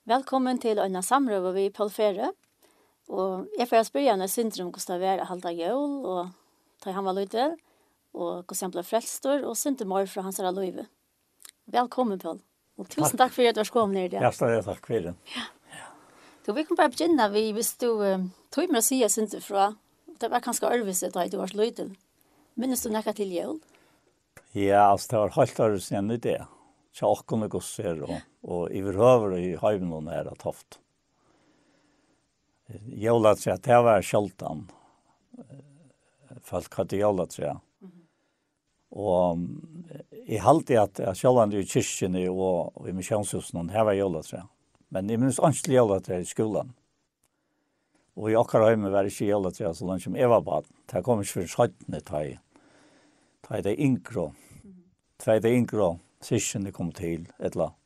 Velkommen til en samrøve vi Paul Ferre. Og jeg får spørre henne syndrom hvordan det var å halda jul, og ta han var lydel, og hvordan han ble frelstor, og syndrom mor fra hans løyve. Velkommen, Paul. Og tusen takk for at du har kommet ned i det. Ja, takk for det. Ja. Så vi kan bare begynne, hvis du tog med å si syndrom fra, det var kanskje øvelse da du var lydel. Minnes du nekka til jul? Ja, altså det var helt øvelse enn i det. Tjalkene gosser, og i hverhøver i høyvene er det toft. Jølatræ, det var sjeldan. Folk hadde jølatræ. Og jeg halte at jeg sjeldan i kyrkene og i misjonshusen, det var jølatræ. Men jeg minns ønskelig jølatræ i skolen. Og i akkurat høyme var det ikke jølatræ så langt som jeg var bad. Det kom ikke for 17. Ta det yngre. Ta det yngre. Syskene kom til, eller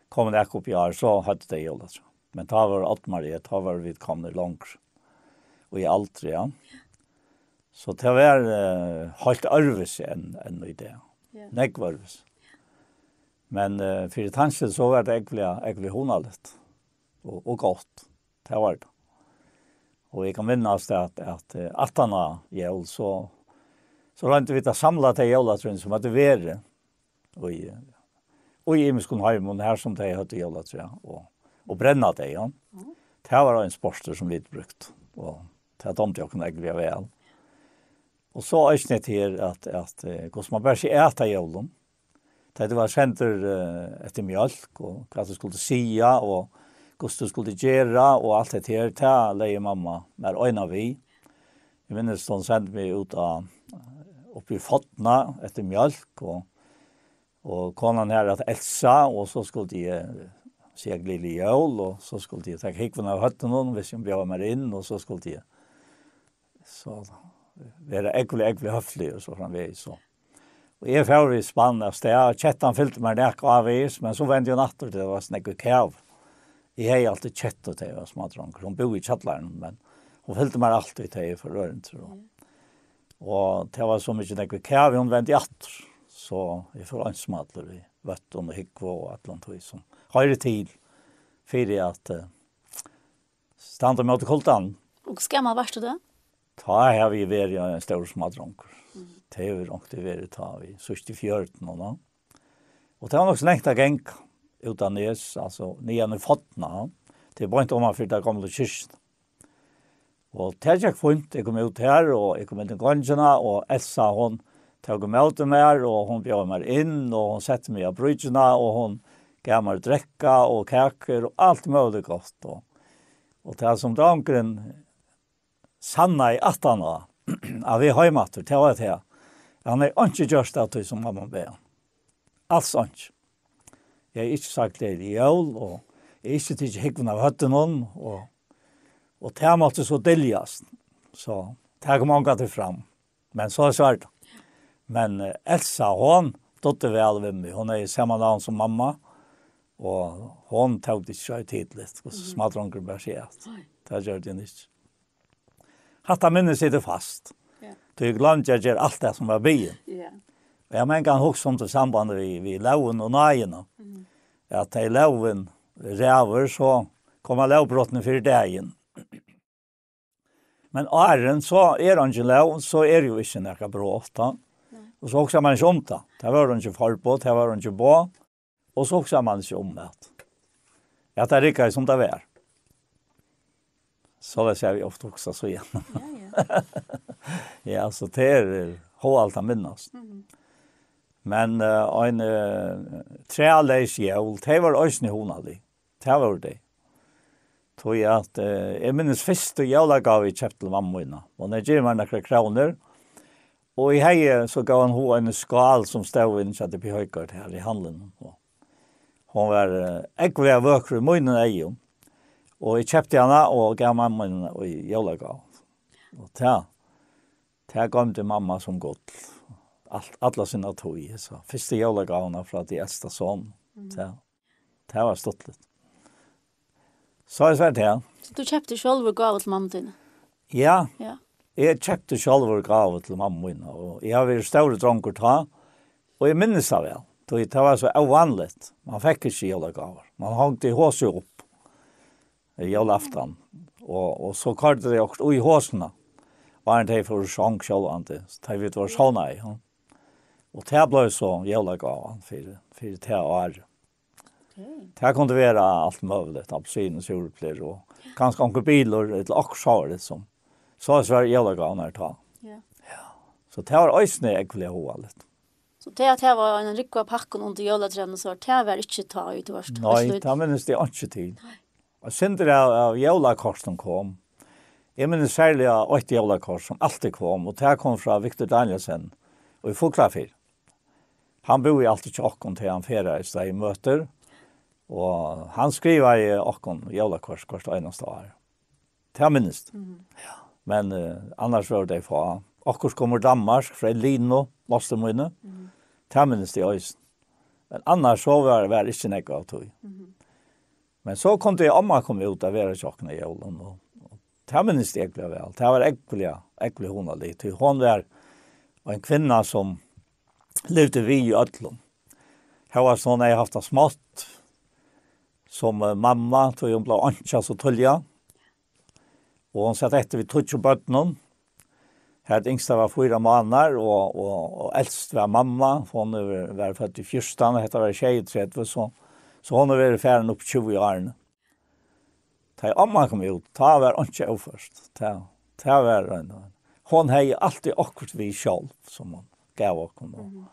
kom det ikke opp i år, så hadde det jølatræ. Men da var Alt-Marie, da var vi kommet langt, og i Altre, ja. Så det var helt arves enn i det. Negg var arves. Men for i tanken så var det egentlig hundalet, og godt. Det var det. Og jeg kan minnes det at 18. jul, så rønte vi til å samle til jølatræen som hadde vært, og i Imeskon Heimon her som de hadde jølatræ, og brenna det, ja. Det var en sporster som vi brukt, og det domte jeg kunne egentlig vel. Og så er det til at hvordan man bare ikke æta jølen, det var sender etter mjölk, og hva du skulle sia, og hvordan du skulle gjøre, og alt det her, det leier mamma med øyne vi. Jeg minnes hun sendte meg ut oppi fotna etter mjölk, og konan her at Elsa, og så skulle de se glille jøl, og så skulle de ta hikven av høtten noen, hvis de bjør meg inn, og så skulle de så være egentlig høflig, og så framvis. Og jeg får i spann av sted, kjettan fylte meg nek avvis, men så vendte jeg natter til det var snakk og kav. Jeg har alltid kjettet til det, smadranker. Hun bor i kjettleren, men hun fylte meg alltid til det for røren, tror jeg. Og det var så mye nek og kav, hun vendte atter. Så jeg får ansmadler i vøtten og hikve og et eller annet som har det tid for at stand og møte kultan. Og skamma varst du det? Da har vi vært i en stor smadronker. Det har vi råkt vært ta vi 64 nå. Og det var nok så lengt jeg gikk utan nes, altså nyan i fotna. Det var ikke om for det gamle kyrkene. Og det gikk funnet. Jeg kom ut her, og jeg kom inn til gåndsjene, og Elsa, hun tog meg ut mer, og hun bjør meg inn, og hun sette meg av brydjene, og hun gav meg drekka og kaker, og alt mulig godt. Og det som drankeren sanna i 18 år, av vi heimater, det var det. Han er ikke gjørst av det som mamma be. Alt sånt. Jeg har ikke sagt det i jul, og jeg har ikke tidlig hikken av høtten noen, og det måtte så deljas. Så det kom mange til fram. Men så er det. Men Elsa, hon dotter vel ved meg. Hon er i samme navn som mamma, og hon tog det ikke tidlig, og smadronker bare sier at det gjør det ikke. Hatta minnet sitter fast. Du glemte jeg gjør alt det som var byen. Og jeg mener han huske om det sambandet vi loven og nøyene. At de loven ræver, så kommer lovbrottene for dagen. Men æren, så er han ikke lov, så er det jo ikke noe brått da. Og så også man ikke om det. Det var han ikke forbått, det var han ikke på. Og så også man ikke om det. Ja, det er ikke som det var. Så det ser vi ofte også så igjen. Ja, så det er alt han minnes. Men en trealeis jævl, det var også honalig. Det var det. Tror jeg at jeg minnes første jævla gav i kjøpt til mamma mine. Og når jeg gjør meg noen kroner, og i heie så gav han en skal som stod inn til på høykart her i handelen. Hun var ekkert av vøkere i munnen egen. Og jeg kjøpte henne og gav mamma i jævlegav. Og det gav til mamma som godt. Alla sine tog. Så første jævlegavene fra de eldste sånn. Det var stått litt. Så er det her. Så du kjøpte selv og gav til mamma din? Ja. Jeg kjøpte selv og gav til mamma min, og jeg har vært større dronker ta, og jeg minnes det vel. Det var så uvanligt. Man fikk ikke jævla gaver. Man hangte i håset opp. julafton. Och så kallade det också i håsarna. Var inte för sång självande. Det vet var såna i. Och det blev så julagavan för det år. Det kunde vara allt möjligt. Apelsin och surpler och ganska många bilar eller också liksom. Så var julagavan här ta. Ja. Så det var ösne äckliga hålet. Så det var en riktig packen under juleträden så det var inte ta ut vart. Nej, det minns det inte till. Och sen det av julakorsen kom. Jag minns särskilt ett julakors som alltid kom och det kom från Victor Danielsen och i Foklafyr. Han bor ju alltid i Åkon till han färdas i möter. Och han skriver i Åkon julakors kort eneste år. Det minns. Ja. Men annars var det för Åkors kommer Danmark från Lino, måste minne. Det minns det också. Men annars så var det inte nekka av tog. Men så kom det amma kom ut av vera tjockna i julen och det minns det äckliga väl. Det var äckliga hon lite. Hon var en kvinna som levde vi i ödlom. Här var sån jag haft smått som mamma tog hon blev anka så tulja. Och hon satt efter vid tutsch och bötnen. Här det yngsta var 4 månader och äldst var mamma. Hon var född i fyrstan, det var tjejträdd så hon har varit färden upp 20 år. Da amma kom ut, ta var ikke oförst. Ta var hon hei alltid akkurat vi själv som hon gav okkom.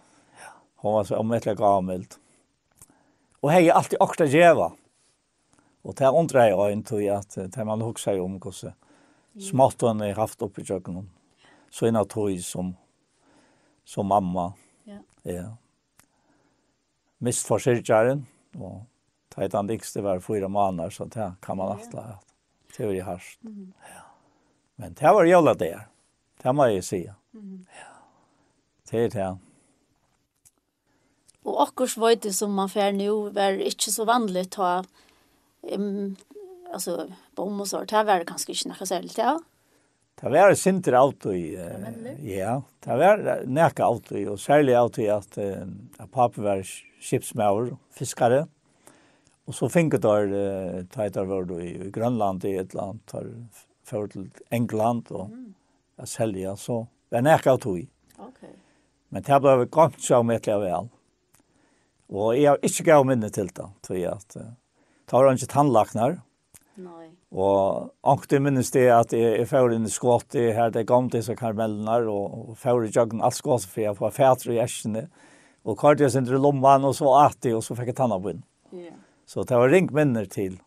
Hon var så omöjligt gammalt. Och hei alltid akkurat geva. Och det undrar jag inte att det man huxar om hur smått hon har haft uppe i köken. Så en av tog som mamma. Ja. Mist for syrkjaren och tajtan dikste var 4 månader så det kan man alltid ha. Det var ju harst. Ja. Men det var jävla där. Det må jag säga. Ja. Det är det. Och akkurs var det som man får nu var inte så vanligt att alltså bom och så. Det var ganska inte något särskilt, ja. Det var sinter auto i ja. Det var näka auto och särskilt auto att pappa var skeppsmävare, fiskare. Och så fick det tajtar var då i Grönland i ett land för till England och att sälja så det är näka auto i. Okej. Men det blev ganska så mycket väl. Och jag inte gav minne till det tror jag att tar han inte tandlaknar. Nej. Och ankte minns det att jag får in i skott i här det kom till så karamellerna och får i jaggen allt skott för jag får fätter i äschene. Och kallade jag sin lomman och så att det och så fick jag tanna på in. Ja. Så det var ringminner till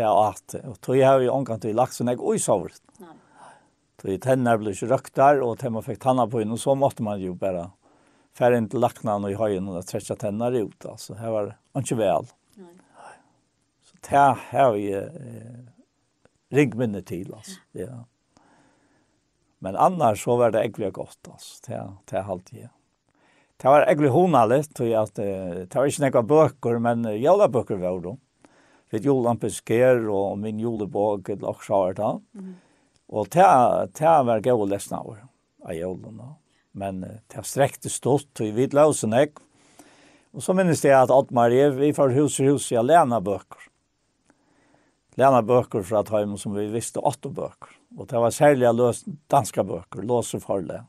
att och tog jag ju omgång till laxen jag oj så. Nej. Så tänner blev ju rökt där och man fick tanna på in och så måste man ju bara färra in till lacknan och i höjen och träcka tänner ut alltså. Här var inte väl. Nej. Så det här är ringminner till alltså. Ja. Men annars så var det äckligt gott alltså. Det är alltid. Det var äckligt honaligt att det var inte några böcker men juleböcker var då. Vid julampesker och min julebok och också där. Och det var god läsna av julen. Men det sträckte stort i vidlösen ägg. Och så minns jag att Oddmar vi får hus i läna böcker. Läna böcker för att ha som vi visste 8 böcker. Och det var särskilt danska böcker, låser förle.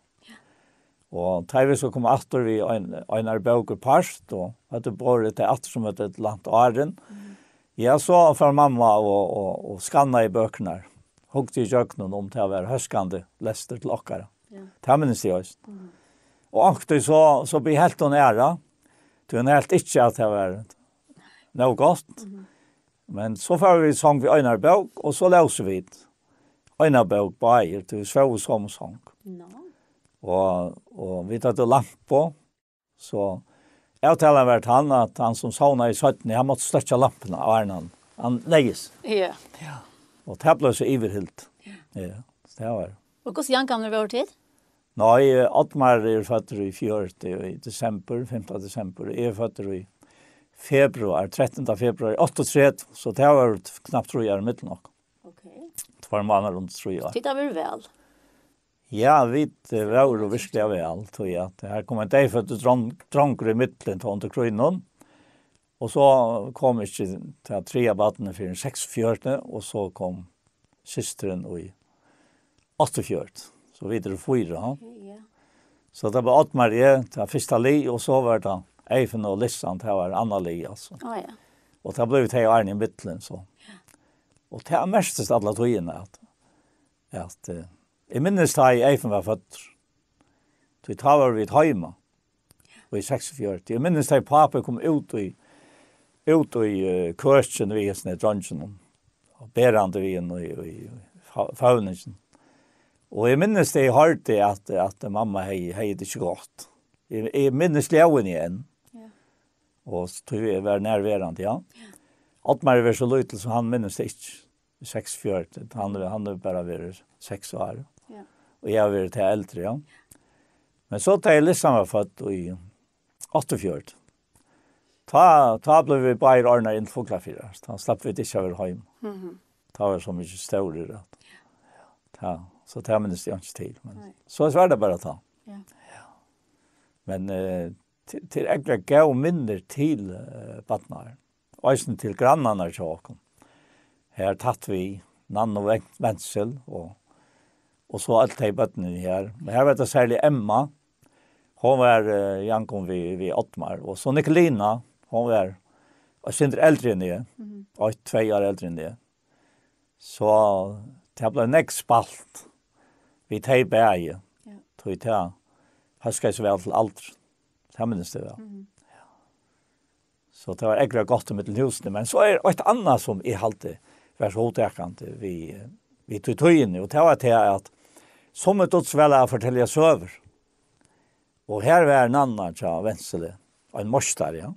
Og da så kom atter vi en bøker parst, og hadde båret til atter som heter et land åren. Jeg så fra mamma og skanna i bøkene. Hugte i jøkkenen om til å være høskende lester til okkara. Det minnes jeg også. Og akter så blir helt og nære. Det var helt ikke at det var noe godt. Men så får vi sang vi en bøk, og så løser vi en bøk på eier til svøv som sang. Og vi tatt lamp på, så jeg taler vært han at han som sauna i 17, han måtte støtja lampene av Arnan. Han legges. Ja. Og det ble så iverhilt. Ja, det var. Og hvordan Jan gamle var tid? Nei, Oddmar født i 4. i desember, 5. desember. Jeg født i februar, 13. februar, 38, så det var knappt 3 år mitt nok. Ok. 2 måneder rundt 3 år. Titta vi vel? Ja, vi var jo virkelig vel, tror jeg. Her kom en dag for at du dronker i midtelen til under krunnen. Och så kom inte till 3 battene för 6-4 och så kom systern och i 8-4. Så vidare 4. Ja. Så det var 8 Marie till första li och så var det Eifen och Lissan till var andra li alltså. Ja. Och det blev till Arne i mitten så. Och det mestast alla togene att jag minns da Eifen var född. Så vi var vid hemma. Och i 6-4. Jag minns da pappa kom ut i kursen vid såna drunchen och berande vid i fauningen. Och jag minns det hårt att mamma hej det så gott. Jag minns lågen igen. Ja. Och så tog vi var närvarande, ja. Altmar var så lite så han minns det inte. 6-4. Han bara var 6 år. Ja. Och jag var till äldre, ja. Men så tar jag liksom var född i 8-4. Ta blev vi bara ordna in Foglafyra. Ta slapp vi inte över hem. Ta var så mycket större. Ja. Så det minns jag inte till. Men så var det bara att ta. Ja. Men till äckla gav mindre till Batnar. Och till grannarna tjocken. Här tatt vi Nann och Wenzel och så allt i bötnen här. Men här var det särskilt Emma. Hon var Jankon vid Ottmar. Och så Nicolina, hon var synder äldre än det. Och 2 år äldre än det. Så det blev näck spalt. Vi tar bäge. Tog i det. Här ska jag så väl till allt. Det minns det väl. Så det var äckligt gott med till husen. Men så är ett annat som är alltid var så hotäkande vi tog in. Och det var till att som ett dödsvälla att fortälja söver. Och här var en annan till Wenzel. En morstar, ja.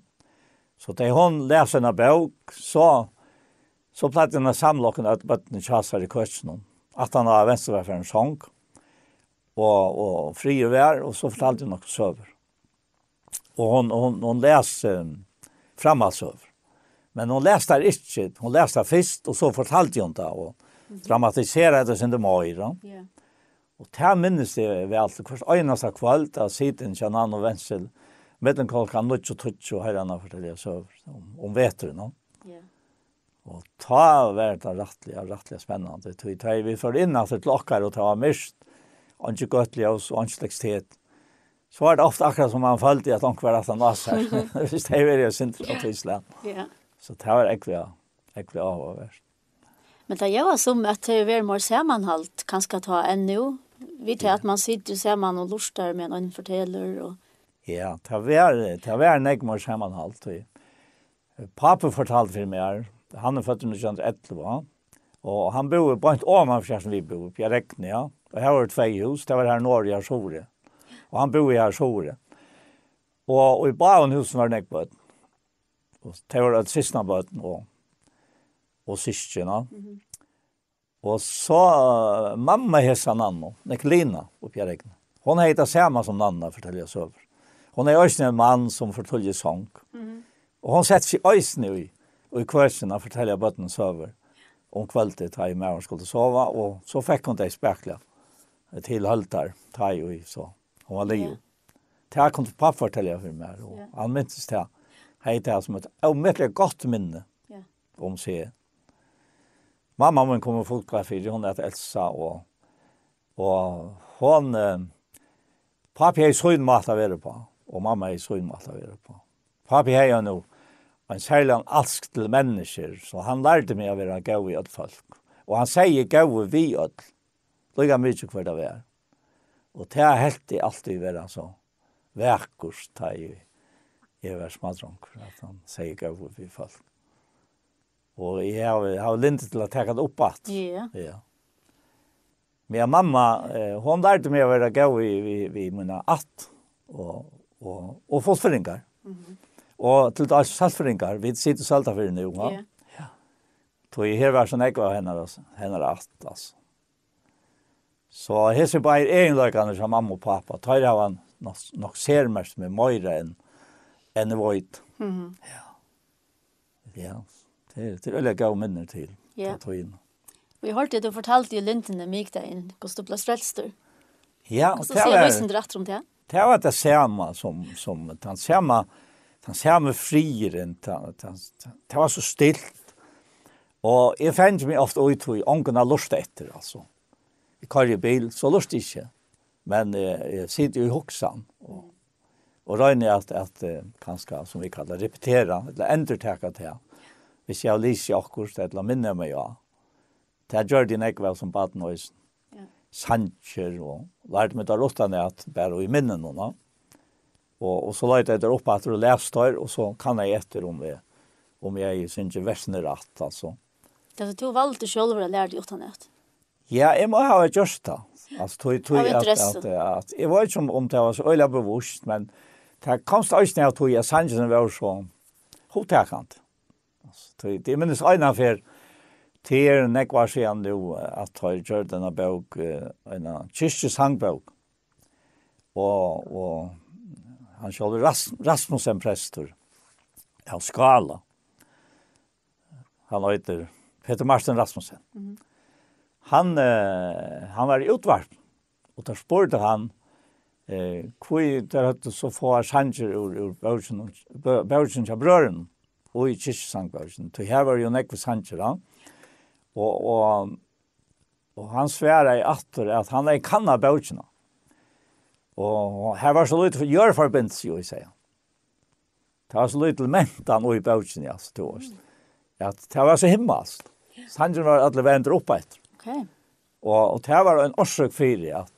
Så när hon läser en bok så platt henne samlocken att bötten tjasar i kursen. Att han har Wenzel var för en sång. Och fri och vär. Och så fortalte hon något söver. Och hon läser framhalsöver. Men hon läste det inte. Hon läste det först och så fortalte hon det. Och dramatiserade sin demöjra. Yeah. Och det minns det vi alltid. Först øyneste kvalt av siden til Nann og Wenzel. Mellom klokka 9:20 og herrene forteller så om veteren. No? Yeah. Og ta var det rettelig spennende. Vi får inn at det klokker og ta var mist. Og ikke gøttelig og ikke slikstet. Så var det ofte akkurat som man følte at de var at han var her. Hvis det var det sint av Tyskland. Ja. Så det var ekkert avhåverst. Men det gjør som at det er mer sammenholdt, kanskje ta ennå. Vi tar at man sitter sammen og luster med en forteller. Og... Ja, det var en mer sammenholdt. Pappa fortalte for meg, han er født under 1911, og han bor på et omanfor som vi bor, på Rekne, ja. Og her var det 2 hus, det var her norr i Arsore. Og han bor i Arsore. Og i Baunhusen var det nekbøten. Og det var et sistnabøten og syskjene. Og så mamma hessa Nanno, Nicolina, oppe i Rekne. Hon heter samma som Nanna, forteller jeg så over. Hon er også en mann som forteller sång. Og hon setter seg også i kvarsen og forteller bøtten søver om kvalitet da i morgen skulle sove, og så fikk hun det spekla til halvtar, da i så. Hon var liv. Det kom til pappa forteller for meg, og han minnes det. Hei det som et omøtelig godt minne om seg. Mamma min kom og fotografi, hon heter Elsa, og hon, pappa er så en mat å være på, og mamma er så en mat å være på. Pappa er jo nå en særlig alsk til mennesker, så han lærte meg å være gau i folk. Og han sier gau vi ødel, lukka mye hver det var. Og det er helt alltid være så vekkurs, da jeg var smadronk, at han sier gau vi folk. Og jeg har lintet til å ta det opp at. Ja. Min mamma, hon lærte meg å være gau i mine att og fotføringer. Og til det saltføringer, vi sitter saltføringer nu. Ja. Så her var sånn jeg var henne att. Altså. Så her ser bare egenløkene som mamma og pappa. Tar jeg nok ser mest med møyre enn vårt. Ja. Det er veldig gode minner til. Ja. Vi har hørt det du fortalte i Lintene Migdagen, hvordan du ble strelster. Ja. Hvordan ser du sin rett om det? Det var det samme som den samme han ser med frieren, det var så stilt. Og jeg finner meg ofte ut i ången av lust etter, altså. I karje bil, så lust ikke. Men jeg sitter jo i hoksan, og regner at kanskje, som vi kallar, repetera, eller endurteka til. Hvis jeg har lyst i akkurat, eller minner meg, ja. Det gjør det ikke vel som badnøysen. Sanger, og lærte meg da råttene at bare i minnen noen. Og så lærte jeg der oppe at du leste der, og så kan jeg etter om jeg synes ikke versene rett, altså. Det er du valgte selv å lære deg utenfor. Ja, jeg må ha gjort det. Altså, jeg var ikke om det var så øyelig bevusst, men det kom størst ned at jeg sangene var så hotekant. Det minnes øyne for til nekvar siden nu at jeg gjør denne bok, en kyrkjesangbok. Og han selv Rasmussen prester av Skala. Han heter Peter Martin Rasmussen. Han var i utvarp, og da spurte han hvor det hadde så få sanger ur bøkken til brøren, og i kyrkjesangbøkken. Så her var jo nekve sanger, da. Og han sværer i atter at han kanna bøkene. Og her var så lite for gjørforbindelse, jo, jeg sier. Det var så lite mentan i bøkene, ja, så tog oss. At det var så himmast. Sangen var alle vendt opp etter. Okay. Og det var en årsøk fyrig at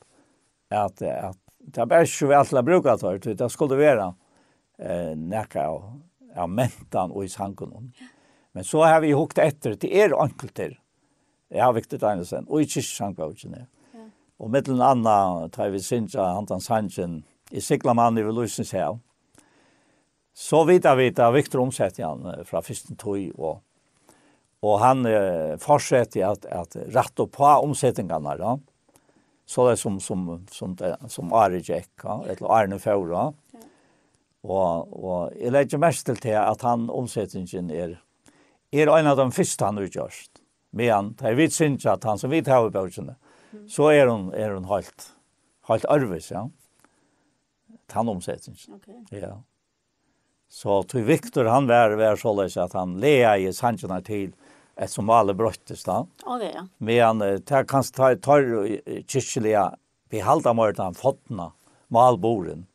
det var bare ikke vi alltid bruket for, det skulle være nekka av mentan i sangen. Men så har vi hukt etter til enkelter. Jeg har viktig tegnelsen, og i kyrkjesangbøkene. Og mittelen Anna, tar vi synes han sangen i Siklamann i Lusens hel. Så vidt Victor omsetter han fra første tog, og han fortsetter at rette på omsettingene, da. Så det som Ari Jack, eller Arne Faura. Og jeg legger mest til at han omsettingen en av de første han utgjørst. Men det vidt synes at han som vidt har i bøkene, så hun helt arves, ja. Han omsettingen. Okay. Ja. Så til Victor han var således at han lea i sangene til et som alle brøttes da. Okay, ja. Men det kan ta kyrkjelige behalda mordan fotna malboren.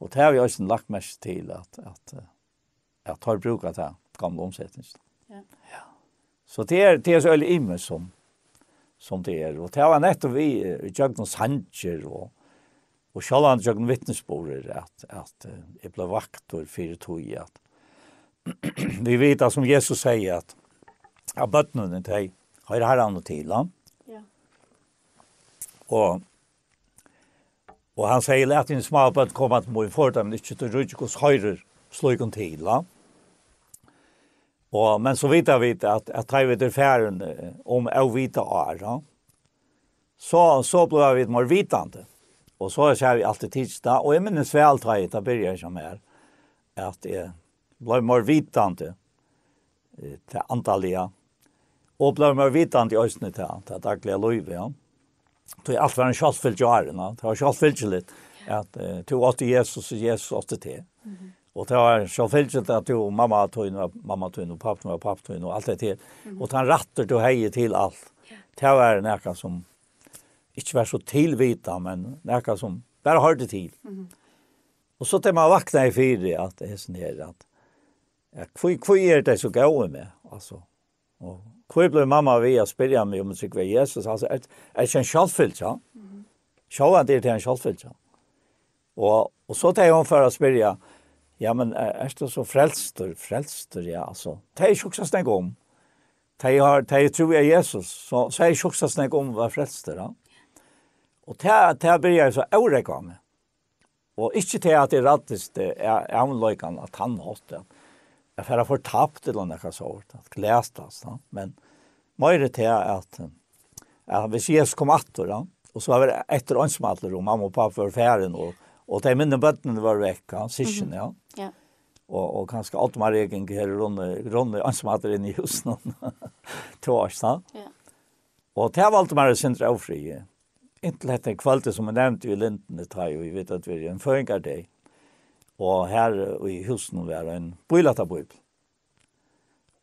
Og det har vi også lagt mest til at tar bruk av det gamle omsetningen. Ja. Så det er så øyelig imme som det er. Og det var nettopp vi gjør noen sanger og selv han gjør noen vittnesborder at jeg ble vaktor for tog at vi vet at som Jesus sier at av bøttene til har herren og til. Ja. Og han sier at en små bøtt kommer til må for dem, men ikke til rydgjøkos høyre sløyken til. Men så vet vi at jeg vet færen om å vite år, så ble vi mer vitande. Og så ser vi alltid tidsdag, og jeg minnes vel da begynner jeg som her, at jeg ble mer vitande til antallet, og ble mer vitande i østene til daglige liv, ja. Det alt var en kjølfyllt jaren, det var kjølfyllt litt, at du åtte Jesus og Jesus åtte til. Og det var kjølfyllt at du mamma tog og pappa tog og alt det til. Og han ratter du hei til alt. Det var noe som ikke var så tilvita, men noe som bare hørte til. Og så til man vakna i fire, at det er sånn her, at hvor er det så gode med, altså. Og hvor ble mamma ved å spørre meg om det var Jesus, altså, er det ikke en kjølfyllt, ja? Sjåan det til en kjølfyllt, ja. Og så tar hun for å spørre, ja, men er det så frelster, ja, altså. Det er ikke så snakk om. Det tror jeg Jesus, så er det ikke så snakk om hva frelster, ja. Og det blir jeg så ørekva med. Og ikke til at det rattest er avløykene at han holdt det. Jeg får fortapt eller noe sånt, at glæstas, da. Men mer til at hvis Jesus kom atter, da, og så var det etter åndsmatler, og mamma og pappa var ferien, og de minne bøttene var vekk, sysken, ja. Ja. Og kanskje alt med egen her runde åndsmatler inn i husen, til oss, da. Ja. Og det var alt med sindre avfri. Inntil dette kvalitet som jeg nevnte i Linden, det tar jo, vi vet at vi er en føringardag. Og her i husen var en bøylata-bøybel.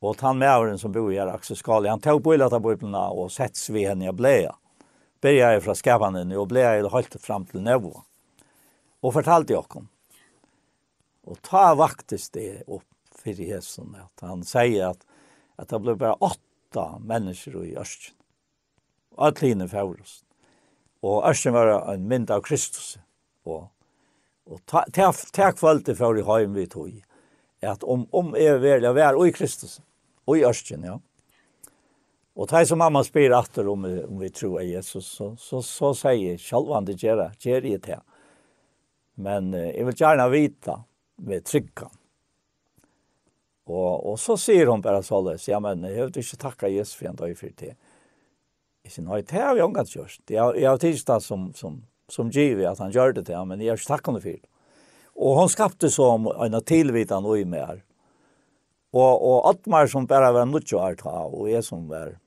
Og han med som bor her, Axel Skali, han tog bøylata-bøybelene og sets vi henne i bleia. Började jag från skapanden och blev jag helt fram till nivå. Och fortalte jag om. Och ta vaktes det upp för Jesus att han säger att det blev bara 8 människor i Östen. Att linje för oss. Och Östen var en mynd av Kristus. Och ta kvalitet för i hem vi tog. Att om är väl jag var i Kristus och i Östen, ja. Och det som mamma spyr efter om vi tror Jesus, så säger självan det ger det här. Men jag vill gärna vita med tryggan. Och så säger hon bara så ja men jag vill inte tacka Jesus för en dag för det. Jag säger, nej, det har vi ångat gjort. Jag har tillstått som givet att han gör det till, men jag har inte tackat honom för det. Och hon skapte som en tillvitan och i mer. Och Atmar som bara var nutt och jag som var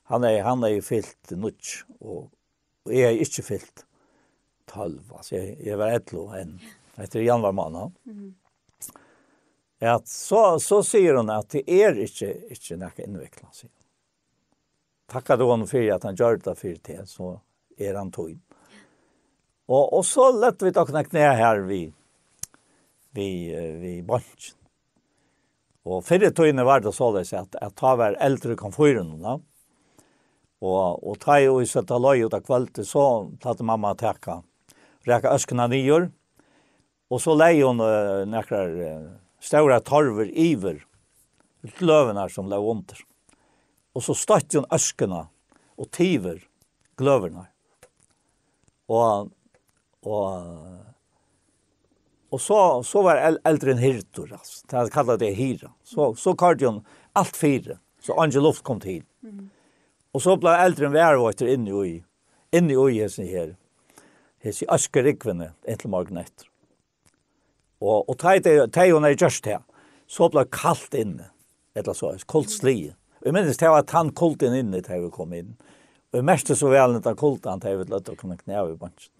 han är ju fyllt nutt och jag är inte fyllt 12. Alltså jag var 11 än. Efter januari månad. Att så säger hon att det är inte något invecklat. Tackar då hon för att han gör det för det så är han tog. Och så lätt vi ta knä här vi bunch. Och för det tog var det så att ta var äldre kan få den. Och ta ju i sätta loj ut av kvällen så tatt mamma täcka. Räka öskna nior. Och så lei hon några stora torver iver. Glövarna som låg under. Och så statt hon öskna och tiver glövarna. Och så var äldre en hirtor alltså. Det kallade det hira. Så kallade hon allt fyra. Så Angel luft kom till. Och så blev äldre en värvåter inne i hessen här. Hessi askerikvene till morgon efter. Och ta hon är just här. Så blev kallt inne. Eller så, kallt slie. Jag minns det var att han kallt inne till vi kom in. Och mest så väl inte kallt han till vi lät att kunna knäva i bunch.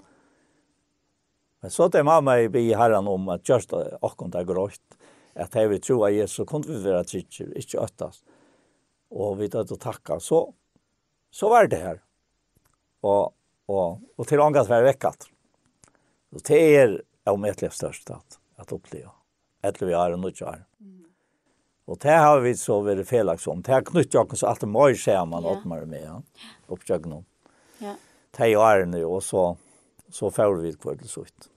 Men så det mamma i be herran om att just och kunde grått att jag vill tro att Jesus kunde vi vara tycker inte åttas. Och vi då tacka så var det här. Och till ångat var veckat. Så det är om ett störst att uppleva. Ett vi har en nutjar. Och det har vi så varit felaks om. Det har knutt jag så att det mer ser man åt mig med. Ja. Uppjögnon. Ja. Det är nu och så får vi kvar det så ut.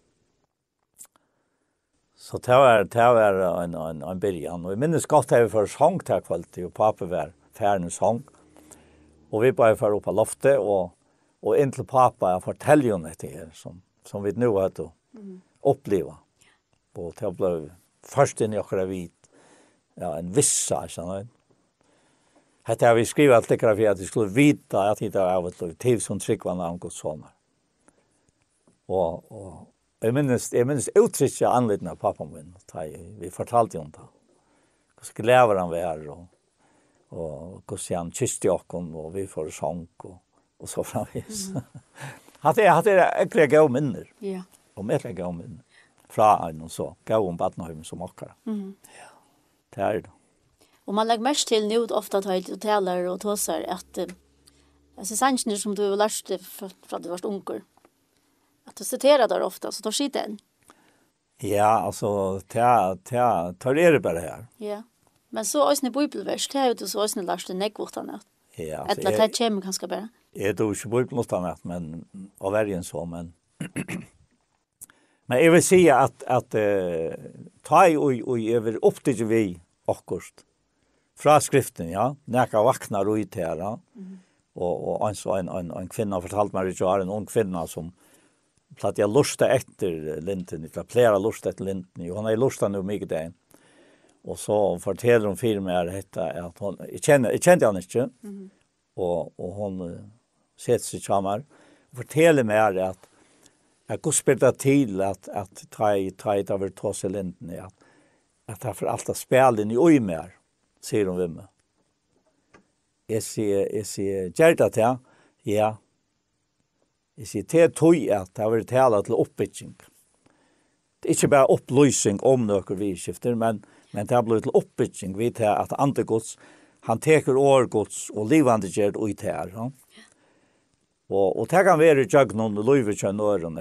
Så det var en början. Och jag minns gott att vi för sång till kvalitet och pappa var färdig sång. Och vi bara för upp på loftet och in till pappa jag fortäller ju det här som vi nu har att uppleva. Och det blev först in i och vit en vissa sån. Hade jag vi skrivit allt det för att vi skulle vita att det var ett liv som tryckvarna om Guds son. Och jag minns uttrycka anledningen av pappa min. Vi fortalte om det. Så glädjer han var och hur han kysste oss och vi får sång och så framvis. Hade jag gå minner. Ja. Och mer gå minner. Fra en och så. Gå om Badnahöjm som åkare. Ja. Det är det. Och man lägger mest till nu ofta att du talar och tåsar att alltså sanningen som du lärde för att du var ungur. Att du citerar där ofta så tar skiten. Ja, alltså tar det bara här. Ja. Men så ösne bibelvers, det är ju så ösne lärde nekvortarna. Ja. Att det kommer ganska bara. Jag tror inte bibelvers men av världen så men men jag vill säga att ta och över upptäcker vi akkurst fra skriften, ja. Näka vaknar ut här, ja. Och en kvinna fortalt mig att jag är en ung kvinna som platt jag lusta efter linten, jag plera lusta efter linten, och hon är lusta nu mycket där. Och så fortäller hon för mig att hon, jag kände henne inte, och hon sätter sig chamar och fortäller mig att jag går spela till att ta it över tosselenten att ha för allt att spela in i oj mer säger hon med mig. Jag ser hjärtat ja. Jag ser till tog att det har varit talat till uppbygging. det är inte bara upplysning om några vidskifter, men det har blivit till uppbygging vid det att andegods, han teker årgods och livande gärd och i det här. Ja? Og det kan være jeg noen løyver til nøren,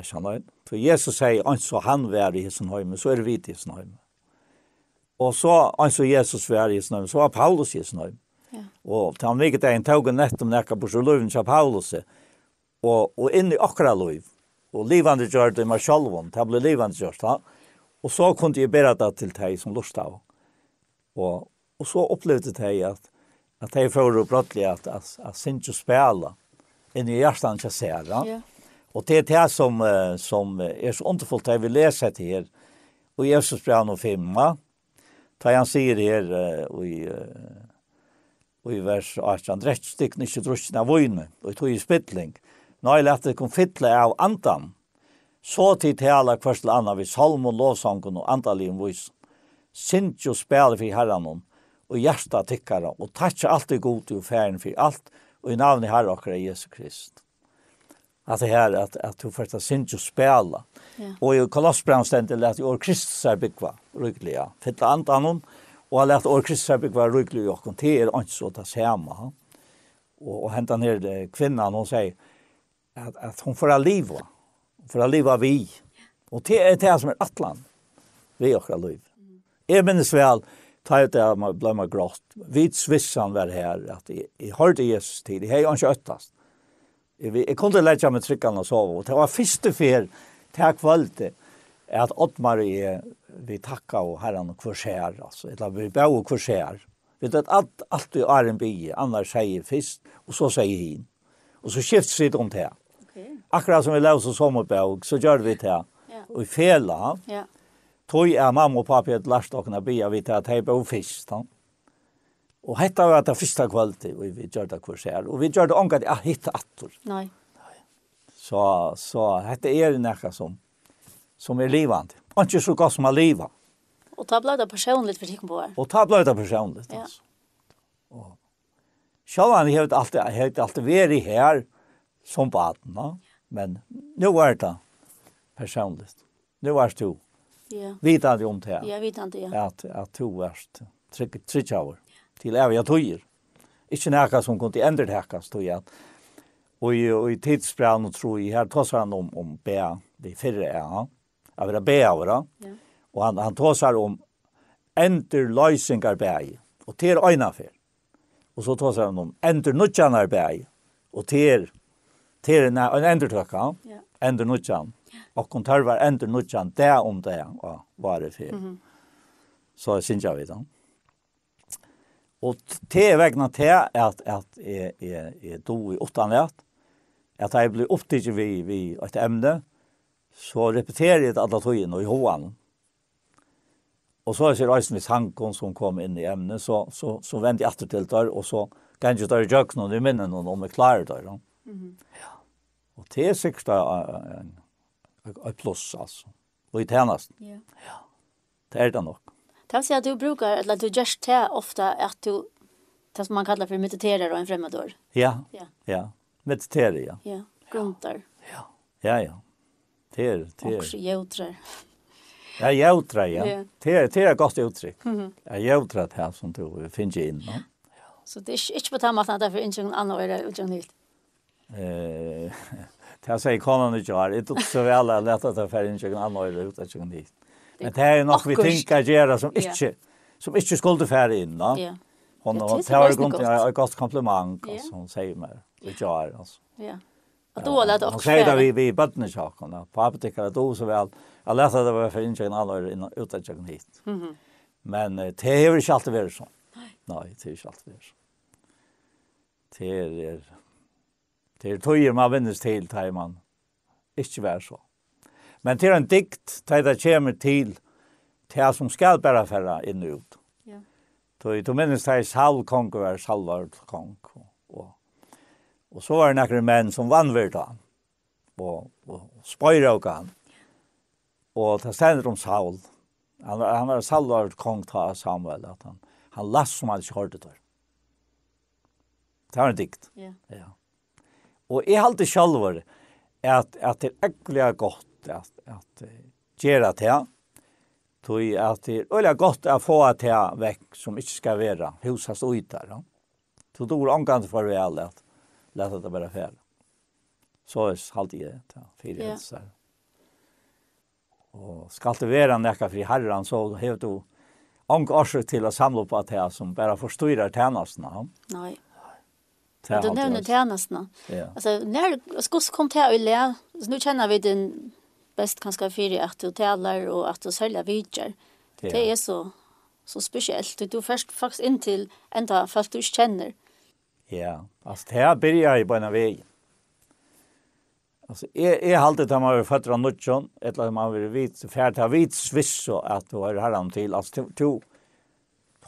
for Jesus sier, så han var i sin heim, så det vi i sin heim. Og så, så Jesus var i sin heim, så var Paulus i sin heim. Ja. Og til han vikket en tog nett om nekka på så løyven til Paulus, og inn i akkurat løyv, og livande gjør det med sjalvån, det ble livande gjørt, ja. Og så kunne jeg bære det til deg som lust av. Og så opplevde jeg at jeg får oppbrattelig at synge og spela, inn i hjertan til ser. Ja? Og det det som er så underfullt jeg vil lese til her, og Jesus brev 5, da han sier her i vers 18, «Drett stikken ikke drusten av vøyne, og tog i spittling, når jeg lette kom fytle av andan, så til tala kvart til anna vid salmon, lovsangen og andaligen vøysen, sint jo spela for herren og hjersta tykkara, og tatcha alt det gode og færen for alt, og i navnet Herre og Jesus Krist. At det her, at du først har sint jo spela. Ja. Og i Kolossbrevet stendet at år Kristus er byggva, ryggelig, ja. Fylla andan og har lett år Kristus er byggva, ryggelig, og det er ikke så det samme. Og hentan her kvinnan, hun sier at hun får liva. Hun får liva vi. Og det er det som er atlan. Vi okra liv. Jeg minnes vel, ta ut det at ble meg grått. Vid svissan var her, at jeg hørte Jesus tid, jeg har ikke øttast. Jeg kunne lege med tryggene og sove, og det var første fyr til kvalitet, at Ottmar vi takka og herren og kvarser, altså, eller vi bør og kvarser. Vi vet at alt er en bie, annars sier først, og så sier hin. Og så skifter sitt om det. Okay. Akkurat som vi løser sommerbøg, så gjør vi det. Ja. Og i fela, ja. Tog mamma og pappa et lærstokkene bia vi til at jeg bor først. Og hetta var det første kvalitet, og vi gjør det kvarser. Og vi gjør det omgat jeg hittar atter. Nei. Så hetta er nekka som er livande. Og ikke så godt som er livet. Og ta ble det personligt for tikkene på her. Og ta ble det personligt. Ja. Og sjålan jeg har alltid vært her som baden, men nå er det personligt. Nå er det du. Ja. Vitande om det. Ja, vitande, ja. At du er tryggjaver til evige tøyer. Ikke nekka som kunne endre hekkast tøyer. Og i tidsbrev tror jeg, her tås han om bea, det fyrre av være bea våra. Ja. Og han tås her om ender løysingar bea, og til øynafer. Og så tås han om ender nutjanar bea, og til en endertøkka, ender nutjan. Och hon tar var ända nutjan där om det och var det fel. Så syns jag vet. Och det vägna till att är då i 8 år att jag blir upptagen vi ett ämne så repeterar jag alla tojen och i hoan. Och så är det resten sankon som kom in i ämnet så vänder jag åter till där och så kan jag ta jag någon i minnen om jag klarar det då. Ja. Och det är säkert ett plus alltså. Och i tjänast. Ja. Det är det nog. Det vill säga att du brukar, eller du gör det ofta att du, det som man kallar för mediterar och en främmador. Ja. Mediterar, ja. Ja, gruntar. Ja. Det är. Också jäutrar. Ja, jäutrar, ja. Det är ett gott uttryck. Ja, jäutrar här som du finner in. Ja. Så det är inte på tammat att det är för inte någon annan är utgångligt. Det säger konan inte har. Det är så väl att lätta det för inte någon annan är utgångligt. Men det är nog vi tänker göra som inte skulle färra in, va? Ja. Hon har gått en gott komplimang alltså hon säger mig. Det gör alltså. Ja. Och då lät också. Och säger vi barnen sakerna. Pappa tycker att då så väl. Jag läste det var för inte någon annan utgångligt. Men det är ju inte alltid varit så. Nej, det är inte alltid varit så. Det är tøyer man vinnes til, tar man ikke være så. Men det er en dikt, tar det kommer til det som skal bare færre inn og ut. Ja. Du minnes det er salvkong og er salvardkong. Og så var det noen menn som vannvirte han, og spøyre han. Og det stender om Saul. Han var salvardkong til Samuel, at han las som han ikke hørte det. Det var en dikt. Ja. Og jeg halte selv at det er ekkelig godt at gjøre til. Tog at det er godt å få til vekk som ikke skal være husast ut der. Ja. Så det var omgående for real at lette det bare fel. Så er alltid det til fire helser. Og skal det være nekka fri herren, så har du årsøk til å samle på det som bare forstyrrer tjenestene. Ja. Nei. Men du nevner tjenestene. Ja. Altså, når kom til å le, nu kjenner vi den best kanskje fire at du taler og at du sælger vidger. Ja. Det er så spesielt. Du først faktisk inn til enda folk du ikke kjenner. Ja, altså det her begynner jeg på en vei. Altså, jeg halte til man var født av nødtjøn, eller man var ferdig av hvit sviss og at du har herren til. Altså, du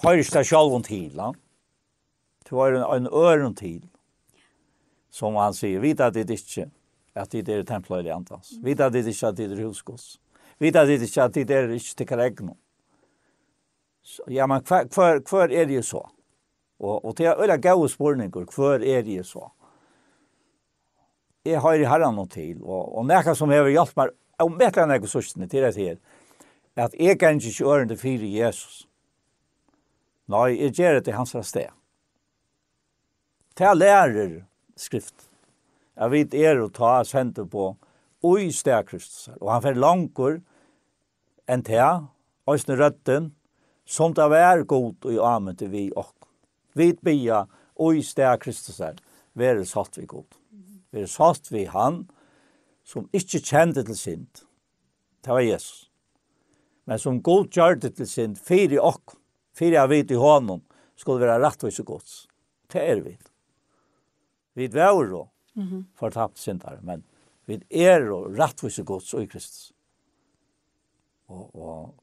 høyres deg selv til, ja. Du har en øren til, som han sier, vet at det ikke at det er templer i antas. Vet at det ikke at det er huskos. Vet at det ikke at det er ikke til karegno. Ja, men hver er det så? Og det er øyne gode spørninger, hver er det så? Jeg har i herren noe til, og noe som har hjulpet meg, og vet jeg noe søstene til det her, at jeg kan ikke gjøre det for Jesus. Nei, jeg gjør det til hans sted. Til lærer skrift. Jeg vet å ta senter på og i sted Kristus. Og han får langere enn til, og i røtten, som det er god og i amen til vi og. Vi bia og i sted Kristus være satt vi god. Være satt vi han som ikke kjente til synd. Det var Jesus. Men som god gjør det til synd, fire og, fire av vidt i hånden, skulle være rettvis og gods. Det er vi. Vi var jo fortapt syndere, men vi er jo rettvis og gods og i Kristus. Og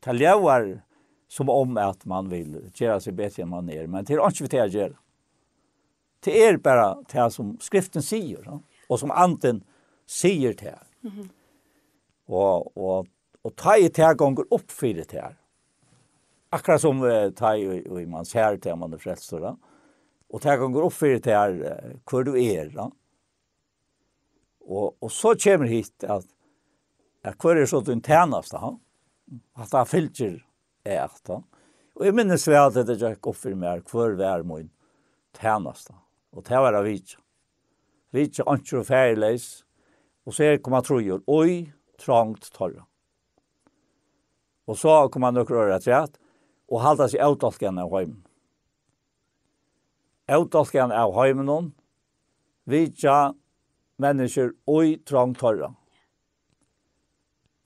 til jeg var som om at man vil gjøre seg bedre enn man er, men til ikke vi til å gjøre. Det er bare det som skriften sier, og som anden sier til. Og ta i til ganger opp for det til. Akkurat som ta i man ser til man er frelst, og ta ganger opp for det til hvor du er. Og så kommer hit at hvor er så du tjeneste, at det fylker et. Og jeg minnes vel at det gikk opp for meg hvor det er min tjeneste. Og det var vi ikke. Vi ikke ønsker og ferdigleis. Og så kommer man tro gjør, oi, trangt torre. Og så kommer man nok røre rett, og halda seg avtalken av heimen. Avtalken av heimen, vi ikke mennesker, oi, trangt torre.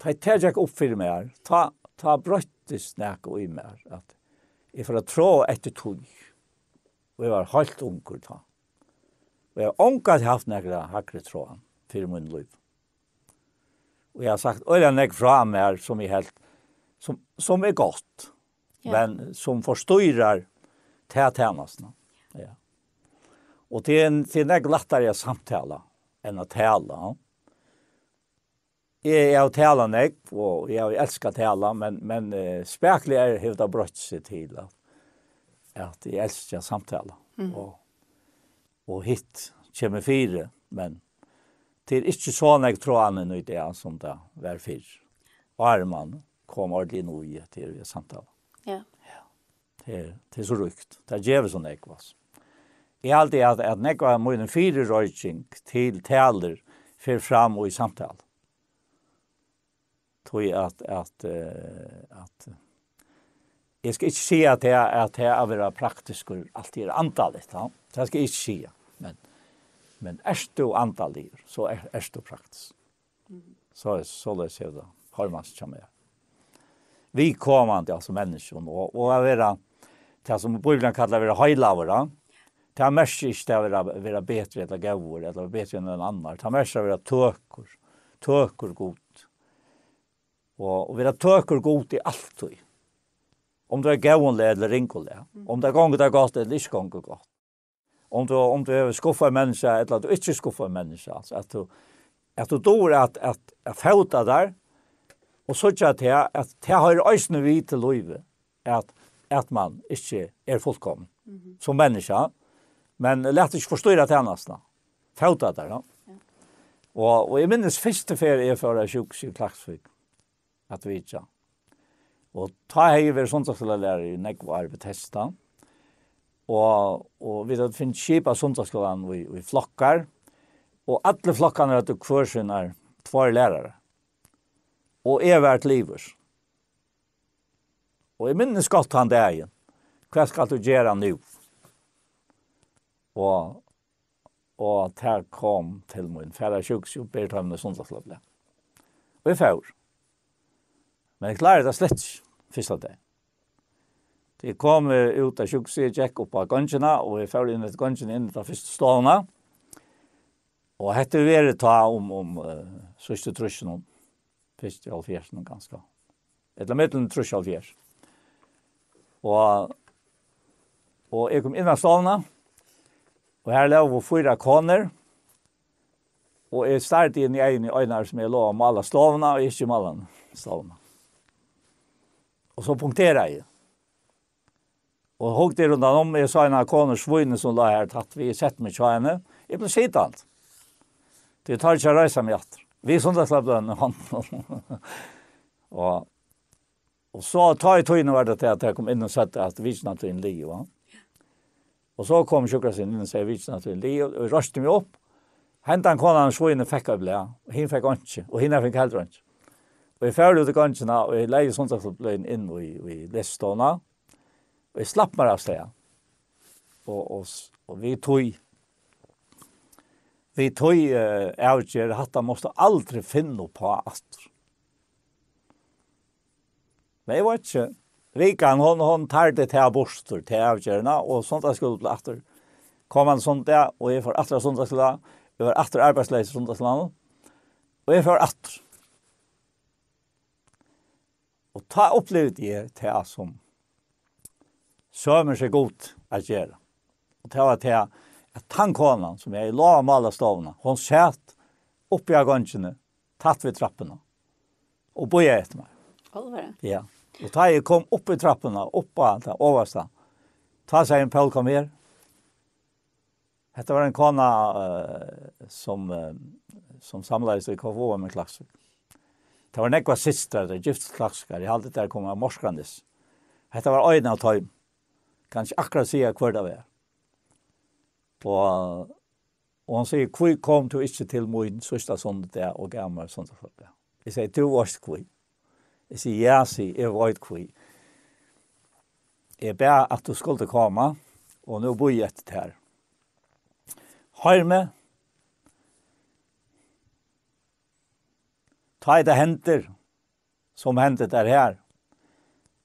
Det er ikke oppfyrir meg her. Ta brøttes nek og i meg her. At jeg får tro etter tog. Og jeg var helt unger da. Og jeg har ångat haft nekra hakre tråden for min liv. Og jeg har sagt, øyla nek fra meg som er helt, som er godt, men som forstyrrer til tjenestene. Ja. Og det er nek lettere å samtale enn å tale. Jeg har tala nek, og jeg har elsket tala, men spekelig er det å brøtt seg til at jeg elsker samtale. Og hit kommer fire, men det er ikke sånn jeg tror han er det som det var fire. Og Arman kom ordentlig noe til samtale. Ja. Det er så rykt. Det er djevet som jeg var. Jeg har alltid at jeg var med en fire røyking til taler for fram og i samtale. Tror jeg at jeg skal ikke si at det er å være praktisk og alltid er antallet. Ja? Det skal jeg ikke si. Men er du antallig, så er du praktisk. Så løs jeg det. Har man ikke med. Vi kommer til altså mennesker, og å være det som Bibelen kaller å være høylavere. Det er mest ikke å være bedre eller gavere, eller bedre enn en annen. Det er mest å være tøker god. Og være tøker god i alt. Om du er gavnlig eller ringelig. Om det er ganger det er godt eller ikke ganger godt. Om du er skuffet menneske eller du ikke skuffet menneske. Altså, at du dår at fauta der, og så ikke at det har øysene vi til livet, at man ikke er fullkommen som menneske, men lett ikke forstyrre tjenestene. Fauta der, ja. Og jeg minnes første ferie jeg for sjukhus i Klaksvik. att vitja. Och ta hej vi sondagsskolelærer i nekvar ved testa. Og vi hadde finnet skip av sondagsskolen i flokkar. Og alle flokkene hadde hver sin 2 lærere. Og vært livers. Og jeg minnes godt han dagen. Hva skal du gjøre nå? Og her kom til min færa sjuksjobb, bertømmende sondagsskolen. Og jeg får. Men jeg klarer det slett ikke, første dag. Jeg kom ut av sjukhuset, jeg gikk opp av gangene, og jeg følte inn etter gangene inn til første stående. Og hette vi ta om sørste trusjen, første halvfjersen ganske. Eller middelen trusjen halvfjers. Og jeg kom inn av stående, og her lå 4 koner, og jeg startet inn i øynene som jeg lå og malet stående, og ikke malet stående. Og så punkterer jeg. Og hokte jeg rundt om, jeg sa en av koner svøyne som la her, tatt vi sett med kjøyene. Jeg ble sittende. Det tar ikke å reise meg etter. Vi sånn da slapp den hånden. Og så tar jeg tøyene var det til at jeg kom inn og sette at vi ikke natt inn liv. Og så kom sjukkeren inn og sier vi ikke natt inn liv, og jeg røste meg opp. Hentet en konen svøyne fikk jeg ble, og hun fikk ikke, og henne fikk heller ikke. Og jeg førte ut i gangene, og jeg leide sånn at jeg inn i liststående, og jeg slapp meg av sted. Og vi tog avgjør at han måtte aldri finne på alt. Men jeg vet ikke. Rikan, hon tar det til borster til avgjørende, og sånt jeg skulle bli etter. Kom han sånt der, og jeg får etter sånt jeg skulle ha. Jeg var etter arbeidsleis sånt jeg skulle ha. Og jeg får etter. Og ta opplevde jeg til som sømer seg godt å gjøre. Og det var til at tankkonen, som jeg la av alle stovene, hun satt oppi av gangene, tatt ved trappene, og bøye etter meg. Alvare? Ja. Og da jeg kom opp i trappene, opp av det overste, ta seg en Paul kom her. Dette var en kona som samlet i KFO med klasse. Det var nekva sistere, det giftsklassiker, jeg hadde der kommet av morskandis. Dette var øyne av tøym. Kan ikke akkurat si hva det var. Og han sier, hvor kom du ikke til min sørste sånn det og gav meg sånn det? Jeg sier, du var ikke hvor. Jeg sier, jeg var ikke hvor. Jeg ber at du skulle komme, og nå bor jeg etter her. Hør med. Ta i det henter, som hentet der her,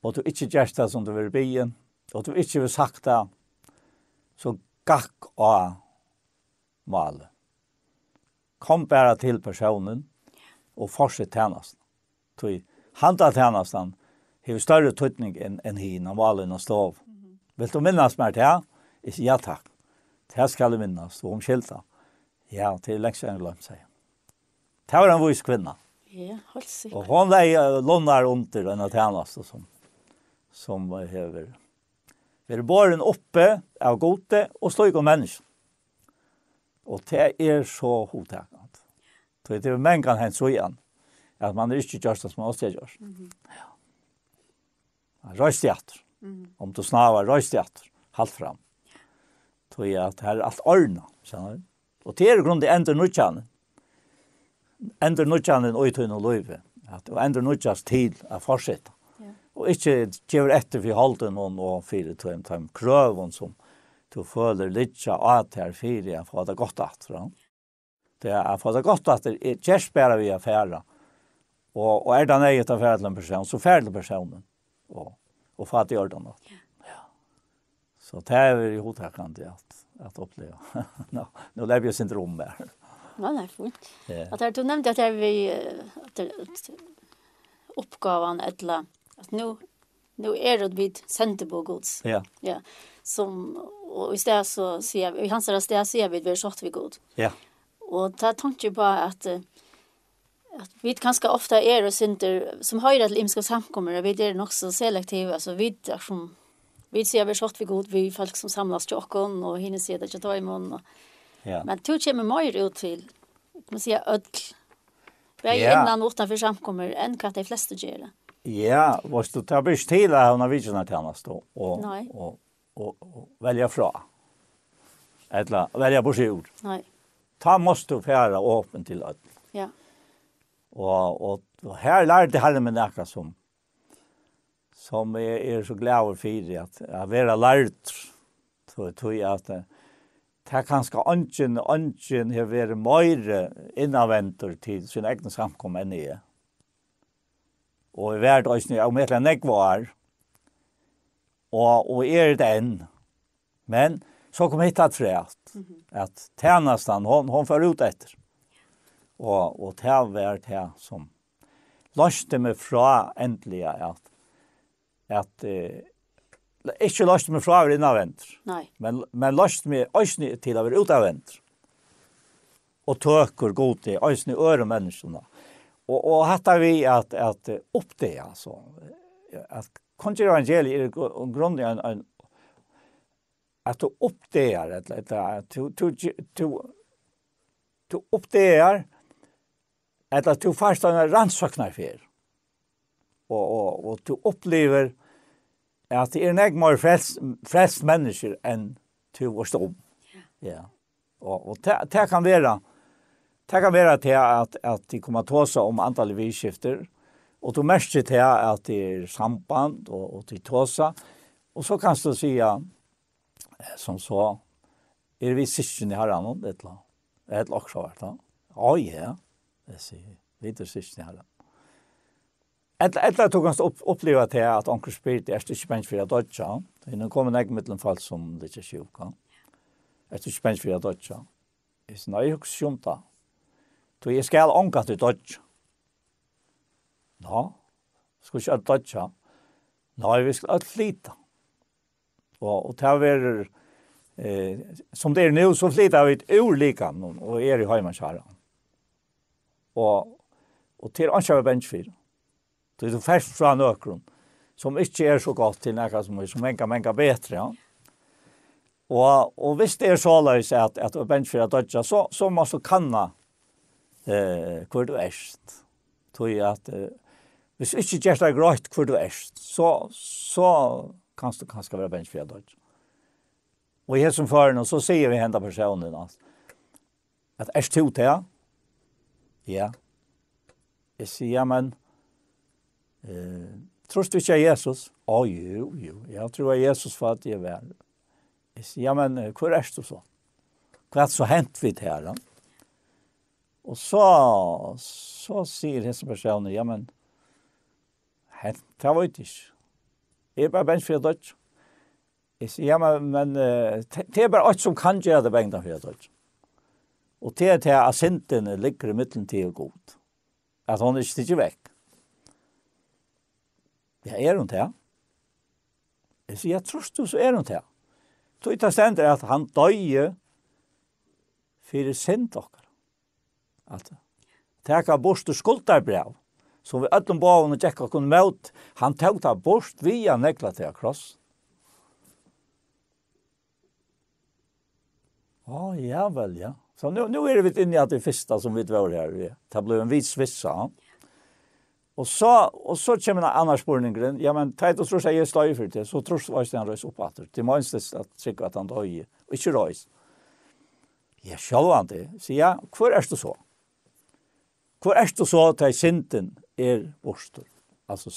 og du ikke gjør det som du vil byen, og du ikke vil sagt det, så gakk av malet. Kom bare til personen, og fortsett tjenest. Handa tjenesten har større tøytning enn hin, og malen og stov. Vil du minnes meg til? Jeg sier ja takk. Det skal du minnes, og omskilta. Ja, til lengst jeg glemt seg. Det var en vis kvinne. Ja, helt sikkert. Og hun er lånar under denne tjeneste som hever. Vi er båren oppe av gode og støyk om mennesker. Og det er så hotekant. Det er mange kan hente så igjen. At man ikke gjør det som man også gjør. Ja. Røysteater. Om du snaver røysteater, halt fram. Det er at det er alt ordnet. Og det er grunn til ender nødtjene. Ender nødtjene og uttøyne og løyve. Og ender nødtjene til å fortsette. Og ikke gjør etter for holden og fire til krøven som du føler litt av til fire for det godt at. Det er for det godt at det er kjærspære vi er færre. Og er det nøyet av færre til en person, så færre til personen. Og for at det gjør det noe. Ja. Så det er jo hotekende at oppleve. Nå lever jeg syndrom der. Nei, fint. Du nevnte at vi oppgaven etla att nu det vid sände på gods. Ja. Ja. Som och istället så ser vi hans där ser vi short vi god. Ja. Och ta tanke på att vi ganska ofta är och synter som höjda till imska samkommer vi är nog så selektiva alltså vi ser vi short vi god vi folk som samlas till och hinner se det att ta imorgon. Ja. Men du kommer mer ut till man säger öll Bäge innan och utanför samkommer än vad de flesta gör det. Ja, måste du ta bort till att hon har vidjorna tjänast och välja fra. Eller välja på sig ord. Nej. Ta måste du fära öppen till allt. Ja. Och här lärde Herren mig något som är så glad för att vara lärt. Så tror jag att det kanske ungen har varit mer innanvänder till sin egen samkommer än är. Og I verd også om et eller annet var. Og det enn. Men så kom hit at frett. At tjenesten, hon får ut etter. Og det var det som løste meg fra endelig at ikke løste meg fra å være innavvendt. Nej. Men løste meg også til å være utavvendt. Og tøker god til også øre menneskene. Och hatta vi att upp det alltså att kontra evangeliet är grunden en att upp det är att to upp det är att du fast en rannsaknar för och du upplever att det är nägmar frälst människor än du var stom. Ja. Och det kan vara det kan være til at de kommer til oss om antallet vidskifter, og du merker til at det er samband og til tåsa, og så kan du si som så, vi syskjen I herren, det er også vært da. Ja, det sier vi syskjen I herren. Etter at du kan oppleve til at onker spirit er ikke spent for å dødja, det er kommet ikke mittelfall som det ikke er sjuka, er ikke spent for å dødja. Det er nøye hukkjumta. Så jeg skal ånka til dodge. Nå, skal ikke dodge. Nå, vi skal alt flyta. Og det er som det nu, så flyter vi et urlikan, og I heimanskjæra. Og til ansjøver benchfyr. Det er først fra nøkron, som ikke så godt til nekka som enka bedre, ja. Og hvis det så løs at benchfyr dodge, så må du kanna hvor du erst. Tror jeg at hvis du ikke gjør det greit hvor du erst, så kan du kanskje være benchfri av død. Og I som føren, så sier vi henne personen at erst to til? Ja. Jeg sier, men tror du ikke Jesus? Jo. Jeg tror Jesus for at jeg er vel. Jeg sier, men hvor erst du så? Hva er det så hent vi til her? Og så sier disse personer, ja, men det var ikke. Jeg bare bengt for å dødge. Jeg sier, ja, men det er bare alt som kan gjøre det bengt for å dødge. Og det er til at synden ligger I midten til god. At hun ikke stikker vekk. Ja, hun til? Jeg sier, jeg tror du så hun til. Så det stender at han døye for synd dere. Att täcka bort skuldarbrev så vi öllum bavun og tjekka kun mot han tog ta bort via nekla til kross. Ja vel, ja. Så nu vi inne I att det första som vi var här. Det blev en vis vissa. Och så kommer en annan spårning. Ja men tajt och tror jag står för det så tror jag att han rös upp åter. Det måste att trycka att han då och inte rös. Ja, självande. Så ja, hvor du så? Hvor du så til synden borster? Altså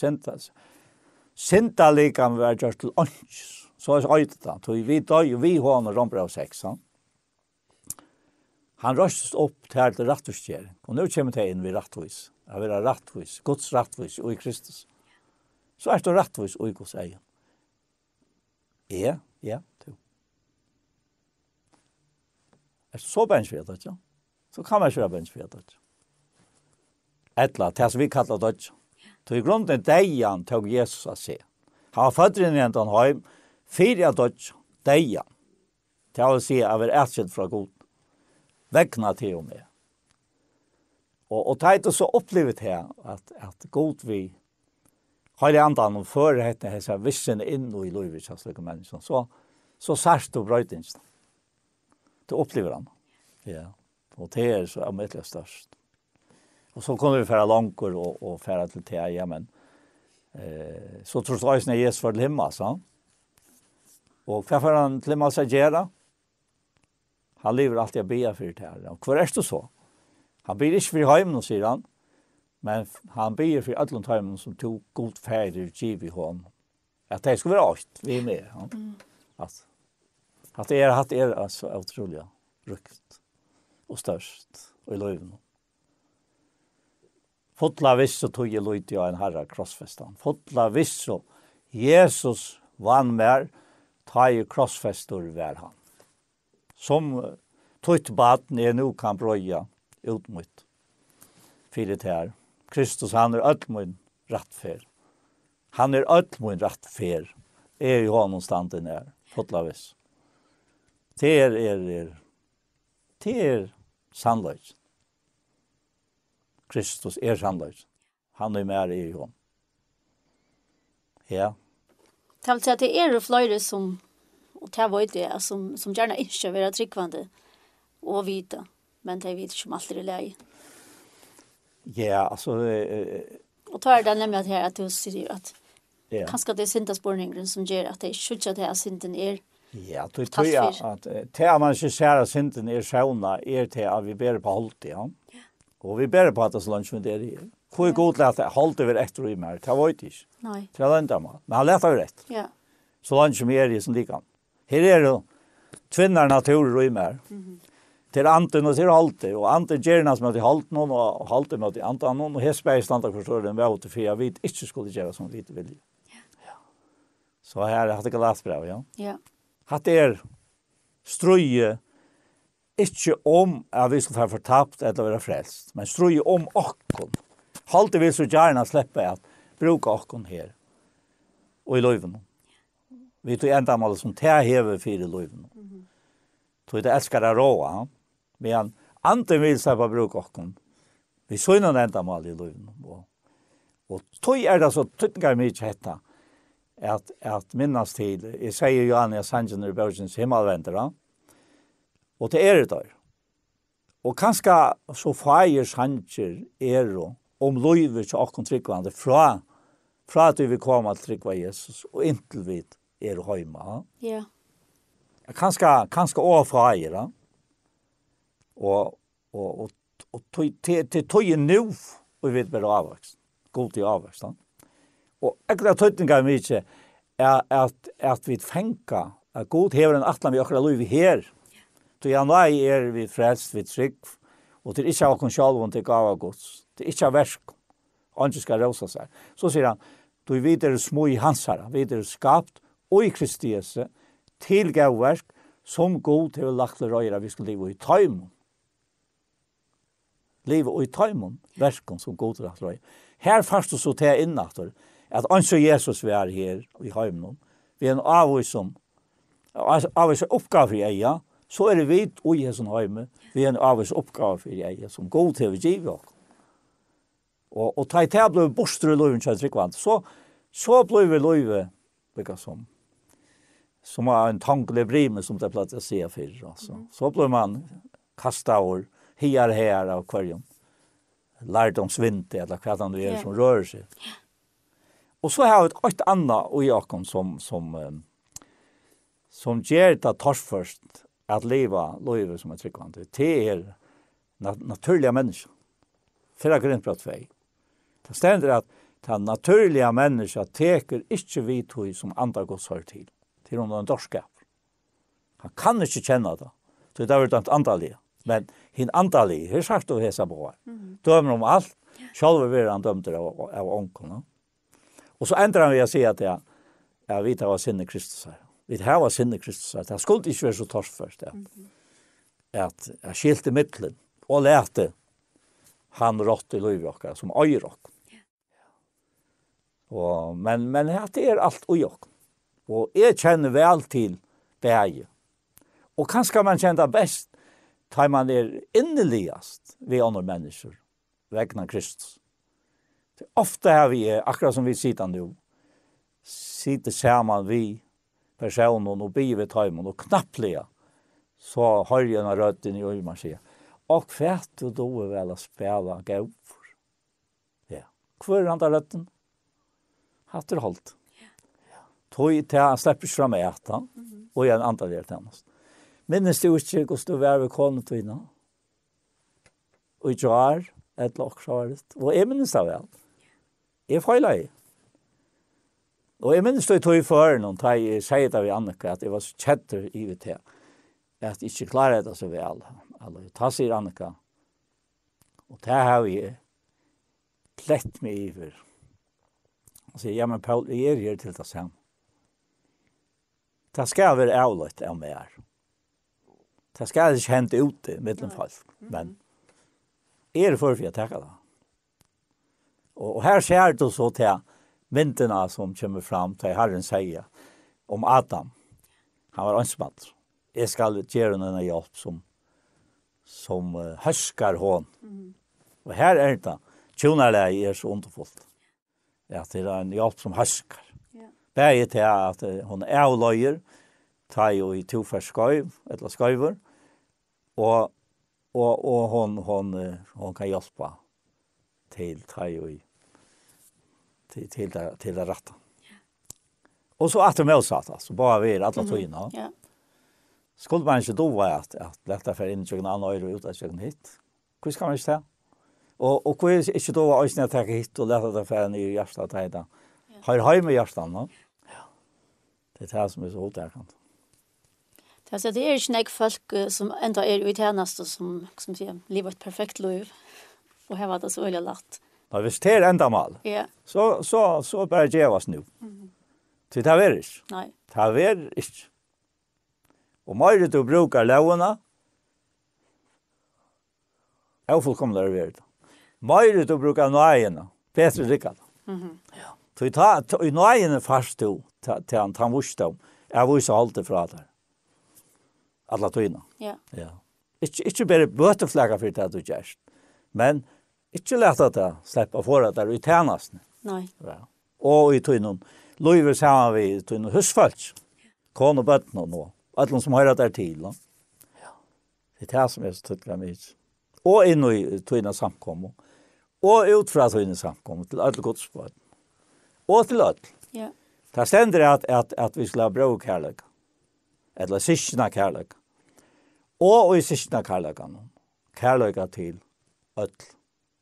synda likan var gjort til ånds. Så øydet han. Vi døy, vi hånd og romper av 6. Han røstes opp til rattvistgjering. Og nå kommer det inn ved rattvis. Jeg vil ha rattvis, Guds rattvis og I Kristus. Så det rattvis og I Guds egen. Ja, du. Så benchfredet, ja. Så kan man ikke være benchfredet. Etla, det som vi kallar dødj. Så I grunden deian tog Jesus å se. Han var født inn I en heim, 4 dødj, deian. Det vil si at vi etskilt fra god. Vekna til og med. Og det så opplevet her at god vi har I andan og før hette hese vissen inn I livet av slike mennesker. Så særst og brøytingst. Det opplever han. Ja. Og det så omøtelig størst. Och så kommer vi färra långkor och färra till Teja, men så tror jag när Jesus var till himma, så. Och vad får han till himma sig göra? Han lever alltid att be för det här. Och vad är det så? Han ber inte för hemmen, säger han, men han ber för alla hemmen som tog god färdig giv i honom. Att det skulle vara allt, vi är med. Ja. Att det är alltså otroligt rukt och störst och i löven. Fotla visso tog jag lojt jag en herra krossfestan. Fotla visso Jesus vann mer, ta i krossfestor vär han. Som tog baden är nu kan bröja ut mot. Fyret här. Kristus han är öllmön rättfär. Han är öllmön rättfär. Är ju honom standen är. Fotla visso. Det är sannlös. Kristus är sannlös. Han är med i honom. Ja. Det vill säga att det är flera som, och det var det, som gärna inte vill vara tryggvande och vita, men det vet inte om allt är läge. Ja, alltså... och tar det nämligen här att du säger att kanske det är syndaspårningen som gör att det är skjuts att det är synden är. Ja, då tror jag att det man inte ser synden är självna är till att vi ber på hållt, ja. Och vi ber på att det så långt som det är. Hur är god att hållt över efter i mer? Det var inte. Nej. Det var inte man. Men han lät av rätt. Ja. Så långt som är det som likan. Här är det tvinnar natur i mer. Till anten och till hållt. Och anten gärna som att det hållt någon och hållt med att antan någon och hästberg standa förstår den väl till för jag vet inte skulle göra som vi vill. Ja. Så här hade jag läst bra, ja. Ja. Att det är strøye ikke om at vi skal være fortapt eller være frelst, men strøye om okkon. Halte vil så gjerne slippe at bruke okkon her og i løyven. Vi tog enda mål som tar hever for i løyven. Tog det elskar å råa, men andre vil slippe å bruke okkon. Vi så innan enda mål i løyven. Og tog det så tyttningar mye hetta, at minnas til, jeg sier jo an i Sanjen i Bøsens himmelvendere, og det er det der. Og kanskje så feier Sanjer om løyver til åkken tryggvande fra at vi kommer til tryggva Jesus, og inntil vi hjemme. Ja. Kanskje også feier, og til tog nu, og vi vet bare avvokst, god til avvokst, og ekkert tøytningar mykje at vi fenka at god hever en atlan vi akkurat løy vi her. Så januari vi frelst, vi trygg, og til ikkje akkurat sjalvån til gava gods. Til ikkje versk, han skal råsa seg. Så sier han, du videre små i hans herra, videre skapt, og i Kristi Jesu, til gavverk, som god hever lagt til røyra, vi skal leve i taimon. Leve i taimon, verken som god hever lagt til røyra. Her først og så til innatter, at anså Jesus vi er her i heimen, vi er en avvisom oppgave i eia, så er det vidt og i hessen heime, vi er en avvisom oppgave i eia, som god til vi giver oss. Og ta i til ble vi bostere i løyven til tryggvand, så ble vi løyve, som var en tankelig brime, som det platt å se for. Så ble man kastet over, her av kvarjen, lærdomsvinte, eller hva det er som rører seg. Og så har vi et annet i åkken som gjør det torførst at leve som tryggvande. Det er naturliga mennesker. Fyra Korintbrott 2. Det stender at det naturliga mennesker teker ikke vi tog som andre gods hør til en dorskap. Han kan ikke kjenne det. Så det er det andalige. Men hin andalige, her sagt du hesa på her. Dømer om alt. Selv vil han dømt av ånken. Og så endrar han ved å si at vi tar sinne Kristus her. Vi har sinne Kristus her. Det skulle ikke være så torsk først. At jeg skilte middelen og lærte han rått i løyvjokker som øyrock. Men det er alt øyrock. Og jeg kjenner vel til beie. Og kanskje man kjenner best da man inneligast ved andre mennesker vegna Kristus. Ofta har vi, akkurat som vi sitter nå, sitter sammen vi personen og biver tøymen og knapplige, så har jeg en rødt inn i øyne og sier, og fett og då er vel å spille gaufor. Hver han tar røtten? Hatt holdt. Tog til han slipper ikke fram etan, og jeg antar det til hans. Minnes du ikke hvordan du var ved kålen til henne? Og ikke var, et lokksvaret. Og jeg minnes det vel. Jeg feiler i. Og jeg minnes det tog i før noen, da jeg sier det ved Annika, at jeg var så kjetter i det til, at jeg ikke klarer det så vel. Ta sier Annika. Og det har jeg lett meg i for. Og sier, ja, men Paul, jeg her til det samme. Det skal være avløtt av meg her. Det skal ikke hente ute mellom folk, men jeg for å tenke det. Og her ser du så til myndene som kommer fram til Herren sier om Adam. Han var ansvaret. Jeg skal gjøre en hjelp som høsker hånd. Og her det. Tjonarleie så underfullt. Ja, det en hjelp som høsker. Begge til at hun avløyer, tar jo i tofers skøyv, eller skøyver, og hon kan hjelpe til tar jo i til det rette. Og så at det med oss så bare vi alle togene. Ja. Skulle man ikke dove at lette for inn i kjøkken annen øyre ut av kjøkken hit? Hvordan skal man ikke det? Og hvor er ikke dove øyne å ta hit og lette det for inn i hjertet til det? Har høy med hjertet nå? Det det som så hovedtærkant. Det ikke nek folk som enda i tjeneste som sier, lever et perfekt liv, og her var det så øyelig lagt. Ja, hvis det enda mal, så bare gjør oss nå. Så det er ikke. Nei. Det er ikke. Og mer du bruker lovene, er fullkomlig det. Mer du bruker nøyene, bedre rikker det. Så i nøyene først til han tar vursdom, jeg viser alt det fra det. Alla tøyna. Ja. Ja. Ikke bare bøteflaga for det du gjør, men ikke lett at det slipper for at det er i tjenesten. Nei. Ja. Og i tøynen, lover sammen vi i tøynen husfolk, kon og bøtten og noe, alle som hører der til. No? Ja. Det er det som så tydelig mye. Og inn i tøynen samkommet, og ut fra tøynen samkommet, til alle godsbøten. Og til alle. Ja. Det stender at vi skal ha bra kærlighet. Eller sysna kærlighet. Og i sysna kærlighet. Kærlighet til ødel.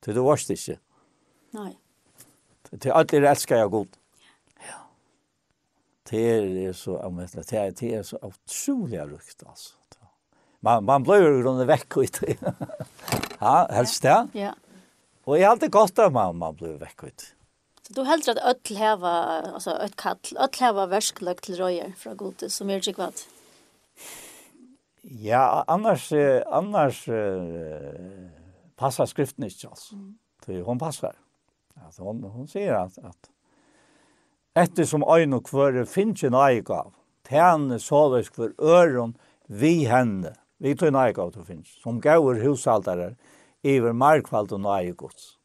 Til du varst ikke. Nei. Til ødel elsker jeg god. Ja. Det er så utrolig rukt, altså. Man blir jo grunnet vekk ut. Ja, helst det. Ja. Og jeg har alltid godt at man blir vekk ut. Så du helst at ødel heva, altså ødel kall, ødel heva verskelig til røyer fra god, som ikke kvad. Ja, annars passar skriften ikke, altså. Hon passar. Altså, hon sier at ettersom øyn og kvør finnes en eigav, tjene såleis for øren vi henne, vi tog en eigav til finnes, som gaur husaldere iver markfalt og eigods.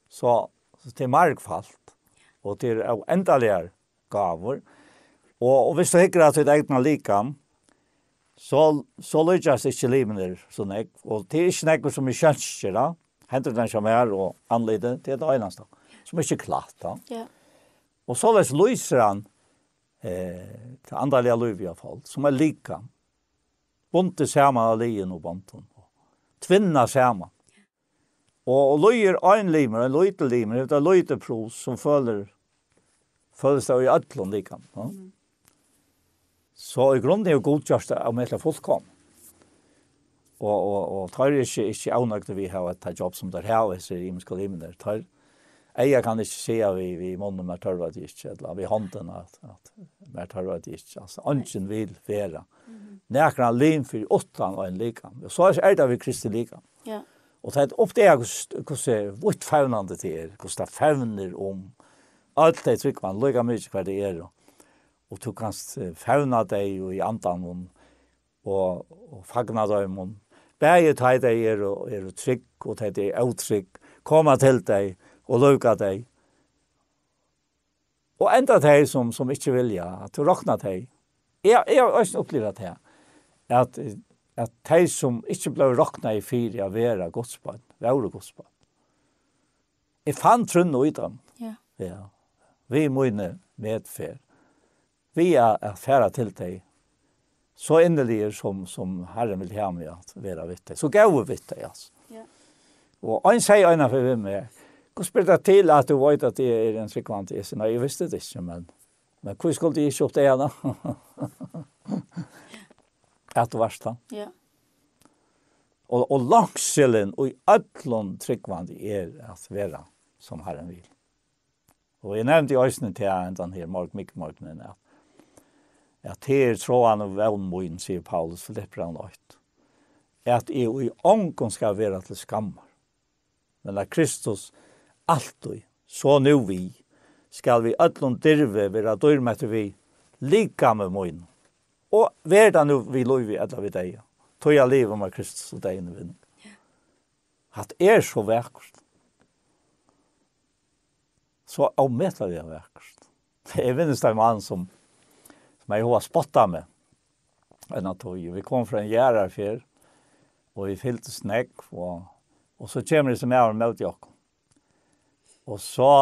Så til markfalt, og til endalige gaver, og hvis du hikker at du egna likam, så lykkes ikke livene sånn jeg, og det er ikke noe som er kjønsker da, henter den som er og anlider, det er det eneste, som er ikke klart da. Ja. Og så lyser han til andalige liv i hvert fall, som er likam, bunte sammen av lien og bunten, tvinna sammen. Og løyer en limer, en løyte limer, det er løyte pros som føles det i ødlån likam. Ja. Så i grunden er jo godkjørst av med til fullkom. Og tar ikke avnøkte vi har et jobb som der har, så i imenske limer. Jeg kan ikke si at vi måneder med tørva det ikke, eller vi hånden at med tørva det ikke. Altså, ønsken vil være. Nækene lim for 8 og en likam. Og så er det vi kristi likam. Ja. Og det er opp det hvordan vårt fevnende til hvordan det fevner om alt det trykk man, lukka mye hva det er. Og du kan fevna deg i andan og fagna deg om. Begge tar deg er trygg og tar deg utrygg, komme til deg og lukka deg. Og enda deg som ikke vilja, at du råkna deg. Jeg har også opplevd det, at de som ikke ble råkna i 4 av vera godsbarn, være godsbarn. Jeg fann trunn ut dem. Ja. Ja. Vi mine medfer. Vi er færa til deg. Så innerlig som Herren vil ha meg at være vidt deg. Så gav vi vidt deg, altså. Ja. Og han sier øyne for vi med, hvordan spiller det til at du vet at det er en tryggvant i sin? Nei, jeg visste det ikke, men hvor skulle de ikke opp det ene? At det verste. Ja. Og langskjellen og i ødlån tryggvant er at være som Herren vil. Og jeg nevnte i øyne til den her Mikkelmorgenen at her tror han og velmoen, sier Paulus, Filipper 8, at jeg i ången skal være til skammer. Men at Kristus alltid, så nu vi, skal vi ødlån dirve være dørmette vi lika med moen. Og verda nu vi lov vi eller vi deg. Tog jeg livet med Kristus og deg vinner. At så vekkert. Så avmettelig vekkert. Jeg minnes det en mann som jeg har spottet med. Vi kom fra en gjerarfjør, og vi fylte snegg, og så kommer det som jeg har med til oss. Og så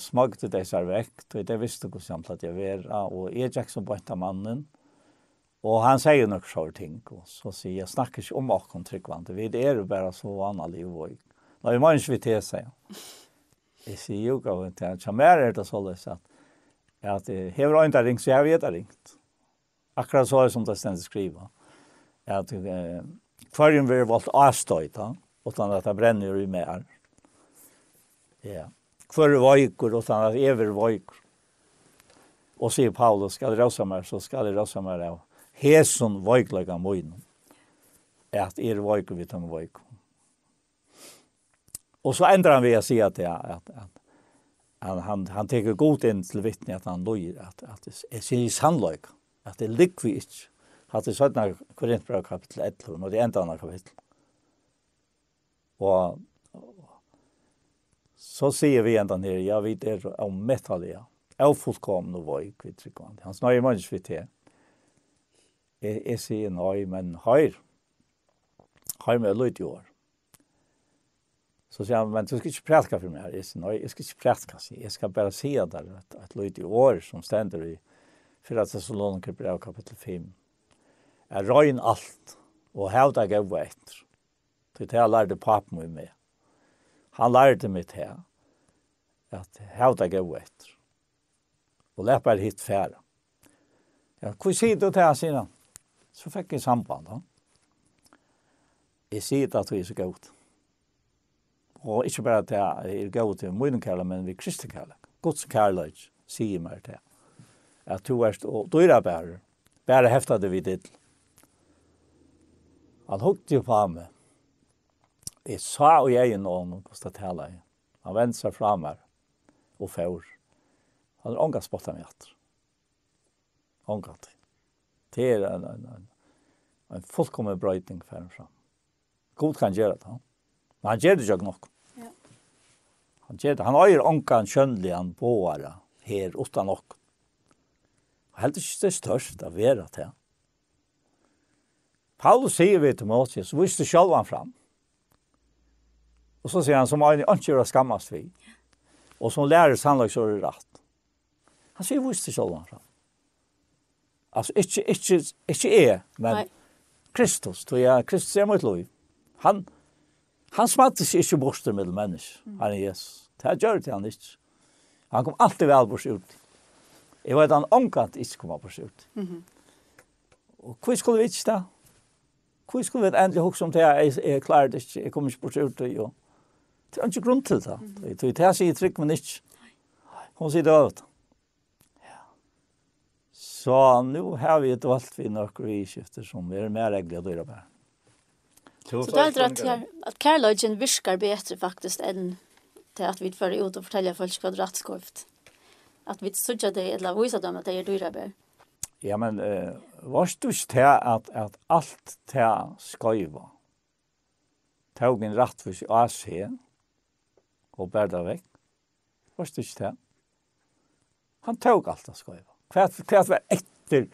smagte det seg vekk, og det visste hvordan jeg var, og jeg gikk som bønta mannen, og han sier nok så ting, og så sier jeg snakker ikke om åkken tryggvante, vi er jo bare så vanlig og nå er man ikke vidt til seg. Jeg sier jo ikke til han, som er det så løs at jeg har ikke ringt, så jeg vet ringt. Akkurat så er det som det stendet skriver. At kvarjen vil valgt avstøyt, utan at det brenner i mer. Ja. Kvar veikur, utan at ever veikur. Og sier Paulus, skal det røse meg, så skal det røse meg av heson veiklega moinen. At veikur vi tar med veikur. Og så ändrar han vi å si at han teker god inn til vittne at han løyer, at det sier sannløyk, at det ligger vi ikke. At det 17 Korintbrev kapitel 11, og det enda kapittel. Og så sier vi enda her, ja, vi av metallia, av fullkomne vøyk, vi trykker. Han snøyer man ikke vidt her. Jeg sier nøy, men høyr med løyt i år. Så sier han, men du skal ikke prætka for meg her. Jeg sier, nei, jeg skal ikke prætka, jeg skal bare si at det er et løyt i år som stender i 4 Thessaloniker kapitel 5. Jeg røyn alt, og hevda gav etter. Det jeg lærte papen min med. Han lærte mitt her, at hevda gav etter. Og lær bare hit færa. Ja, hva sier du til han, sier han? Så fikk jeg samband, da. Jeg sier at vi er så godt. Og ikke bare at jeg er god til min kærlighet, men vi er kristne kærlighet. Guds kærlighet sier meg til. At du er døyra bare heftet det vi ditt. Han hukte jo på meg. Jeg sa og jeg noen hvordan det taler. Han vendte seg fra meg og fjord. Han har ångat spottet meg etter. Ångat. Det er en fullkommen brøyting for en fram. God kan gjøre det. Men han gjør det jo nok. Ja. Han gjør det. Han har ångat skjønnelig han båret her utan nok. Helt ikke det største av være til. Paulus sier vi til Moses, så visste selv han fram. Og så sier han, som han ikke gjør skammast vi. Og som lærer sannlag så er det rett. Han sier, visste selv han fram. Altså, ikke jeg, men nei. Kristus, tror jeg, Kristus er mot lov. Han smatte seg ikke borster med mennesker, han er Jesus. Det gjør det han ikke. Han kom alltid vel bort ut. Jeg vet han omkant ikke kom bort ut. Og hva skulle vi ikke da? Hva skulle vi endelig huske om det? Jeg klarer det ikke, jeg kommer ikke bort ut. Det er ikke grunn til det. Det sier trygg, men ikke. Hun sier det ut. Så nå har vi et valgt vi nok i skifter som er mer reglig å døre med. Så det er at kærløgjen virker bedre faktisk enn til at vi fører ut og forteller folk hva det er rettskrift. At vi sørger det, eller viser dem at det er dyre bedre. Ja, men var det ikke til at alt til skøyva tog en rettvis AC og bærer det vekk? Var det ikke til? Han tog alt til skøyva. Hva var etter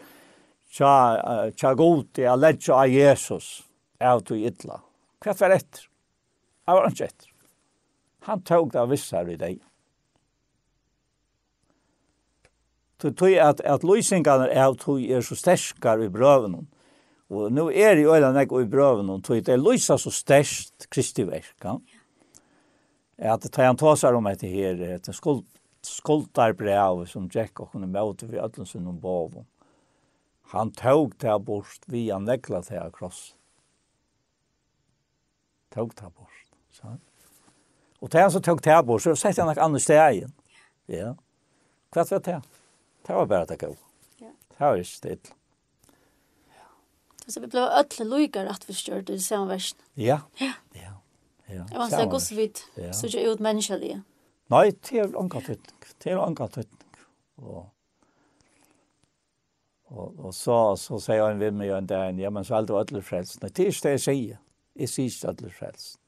tja god til å legge av Jesus av til ytla? Hva var etter? Jeg var ikke etter. Han tog det vissar i deg. Tog at løsningarna av tog så sterskar i brøven. Og nu det jo øyla nek i brøven, tog det løsa så sterkt Kristi verk. At tar han tåsar om etter her, et skuldarbrev som Jack og kunne møte vi ødlen sin om boven. Han tog det bort via negla til kross. Tog det bort. Så. Og til han som tog det bort, så sette han nok andre steg igjen. Ja. Hva var det? Det var bare det gå. Det var ikke stilt. Så vi blev öll lojgar att vi stört i samma versen. Ja. Jag måste säga gos vid så jag ut människaliga. Nej, det är angat. Och så säger han vid mig en dag, ja, men så är det öll frälst. Nej, det är det jag säger. Jag säger inte öll frälst.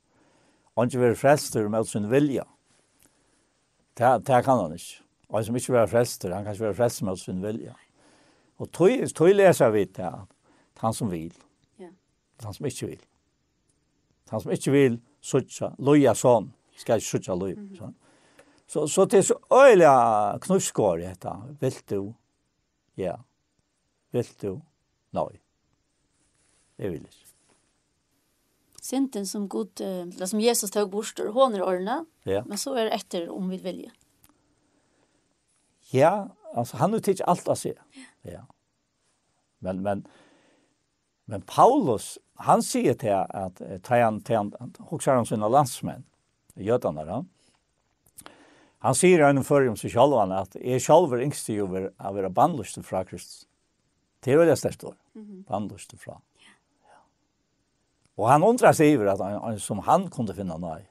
Och inte vara frälst med sin vilja. Det kan han inte. Och som inte vara frälst, han kan inte vara frälst med sin vilja. Och tog läser vi det. Han som vill. Ja. Han som inte vill. Han som inte vill sucha, loja sån, ska inte sucha loj. Så det är så öliga knuskår i detta. Vill du? Ja. Vill du? Nej. Det vill inte. Synden som god, det som Jesus tog bort, hon ordna, men så det efter om vi vill. Ja, alltså han har tagit allt att se. Ja. Men Paulus, han sier til at han husker om sine landsmenn, jødene da. Han sier i en føring om seg selv at jeg selv er yngst til å være bandlyst fra Kristus. Det det største år, bandlyst fra. Ja. Og han undrer seg over at han, som han kunne finne nøy.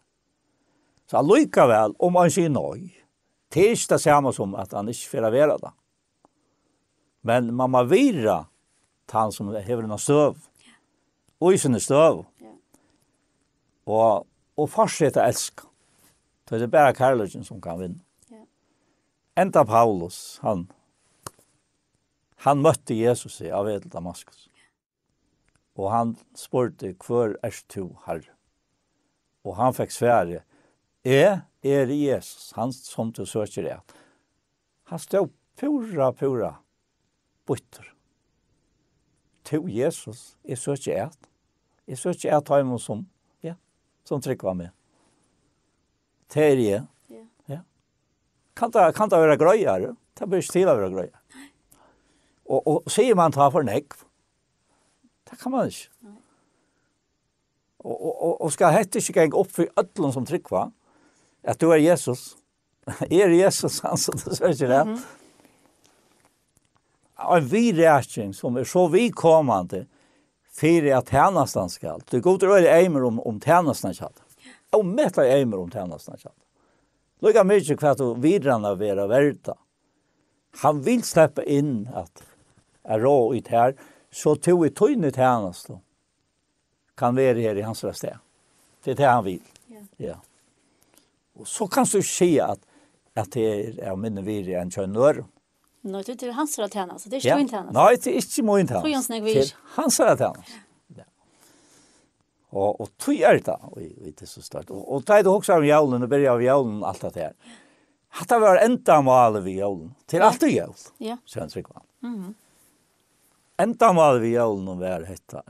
Så allikevel, om han sier nøy, det ikke det samme som at han ikke får være det. Men man må vire han som hever en støv. Og i sinne støv. Og fortsette å elske. Det bare kærligheten som kan vinne. Enda Paulus, han møtte Jesus av Edel Damaskus. Og han spurte, hvor du, Herre? Og han fikk svære, Jesus, han som du søker det. Han stod pura, bytter. Til Jesus, jeg søker et. Jeg søker et av som trykk var med. Til jeg. Ja. Kan det være grøyere? Det blir ikke til å være grøyere. Og sier man ta for nekv, det kan man ikke. Og skal hette ikke gang opp for ødelen som trykk var, at du Jesus. Jesus, han som du søker det. En vidräkning som så vidkommande för att tjänastan skall. Det går till att eimer om tjänastan skall. Och mäta eimer om tjänastan skall. Lika mycket för att vidranna vara värda. Han vill släppa in att rå ut här så tog i tøyne tjänastan kan vara här i hans rösta. Det är det han vill. Ja. Och så kan du se att det är minne vidare än könör. Nå, det hans tjänas, så det är inte tjänas. Nej, det är inte min tjänas. Tror jag snägg vis. Hans tjänas. Ja. Och tog det och det så stort. Och det också om julen och börja av julen allt det här. Att det var ända mål vid julen. Till allt jul. Ja. Sen så kvar. Ända mål vid julen och var detta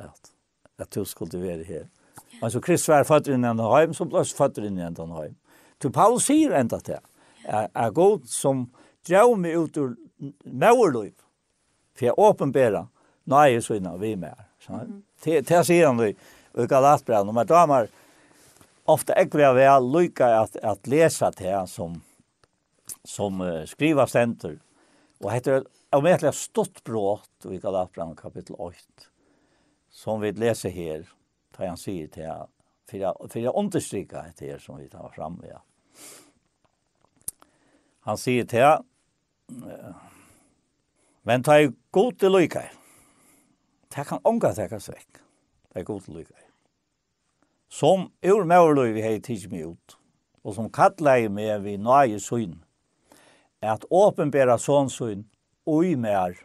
att du skulle vara här. Alltså Kristus var född in i en hem som blev född in i en hem. Till Paulus säger ända det. Är god som drar mig ut ur mauerliv. För jag åpenbara nej så innan vi med. Så det säger han då och Galatbrevet och damer ofta äckliga väl lycka att läsa det som skriva center och heter omedelbart stort brott i Galatbrevet kapitel 8 som vi läser här tar han säger till för jag understryka det här som vi tar fram med. Han säger till men ta är god till lycka. Det kan ånga täcka sig. Det är god till lycka. Som ur mauerlöv vi har tidigt mig ut och som kallar med vid nöje syn att åpenbara sån syn oj mer.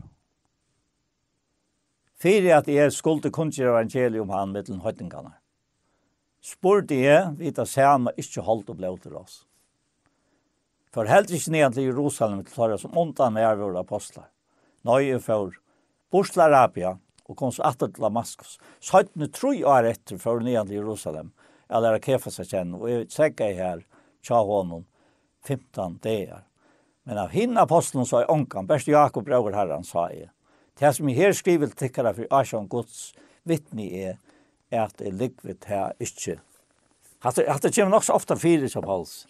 För att er skulle kunna evangelium han mellan höjtingarna. spurte jeg, vi tar samme ikke holdt og ble til oss. For helt ikke ned til Jerusalem til klare som ondan er våre apostler. Nøye for bort til Arabia og kom så etter til Damaskus. 17 år etter for ned til Jerusalem. Jeg lærer kefa seg kjenne, og jeg segger her, tja honom, 15 dager. Men av henne apostelen sa i ånkan, best Jakob brøver herren, sa jeg. Det som jeg her skriver til tikkere for Asjon Guds vittne er at det ligger her ikke. At det kommer nok så ofte fire som Pauls.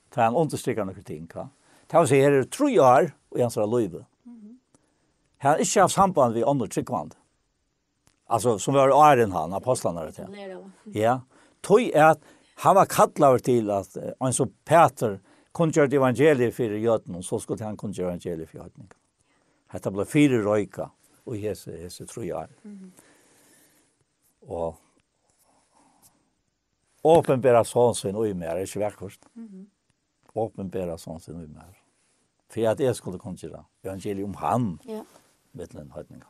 Det er en understrykker noen ting. Det vil si, her er 3 år og han skal løyve. Han har ikke haft samband med andre tryggvand. Altså, som var åren han, apostlene er til. Ja. Tog er at han var kattlet til at han som Peter kunne gjøre evangeliet for jøden, og så skulle han kunne gjøre evangeliet for jøden. Dette ble 4 røyka, og hese 3 år. Og åpenbæra sånn sin og mer, er ikke verkost. Åpenbæra sånn sin og mer. For at jeg skulle kunne gjøre evangeliet om han, med den høytningen.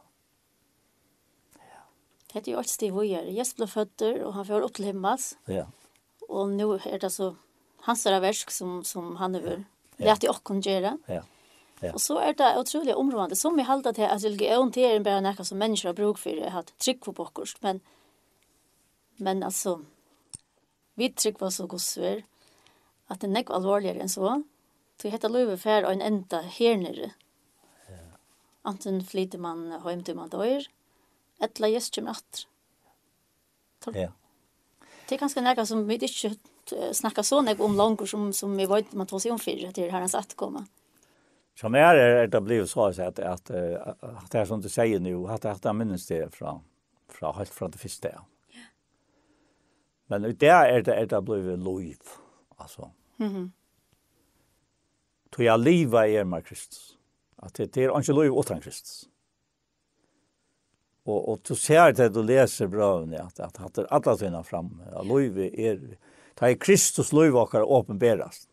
Det er jo alt stiv å gjøre. Jesus ble føtter, og han får opp til himmels. Ja. Og nå er det så hans verk som han har lært i åkken gjøre. Ja. Ja. Og så er det utrolig områdende, som vi halter til at religion til er bare noe som mennesker har bruk for, har trygg på påkurs. Men altså, vi trygg på så godsver, at det er nekk alvorligere enn så. Så heter Løyve fer og en enda her nere. Ja. Anten flyter man hjem til man dør, eller just kommer atter. Ja. Det er ganske noe som vi ikke snakker så noe om langer som vi vet man tar seg om for til herrens atkomme. Som är det blivit så att det är som du säger nu att jag minns det från helt från det första. Ja. Men det är det blivit liv alltså. Tog jag liva i med Kristus. Att det är inte liv utan Kristus. Och du ser det du läser bra att alla sina fram liv är ta Kristus liv och uppenbaras.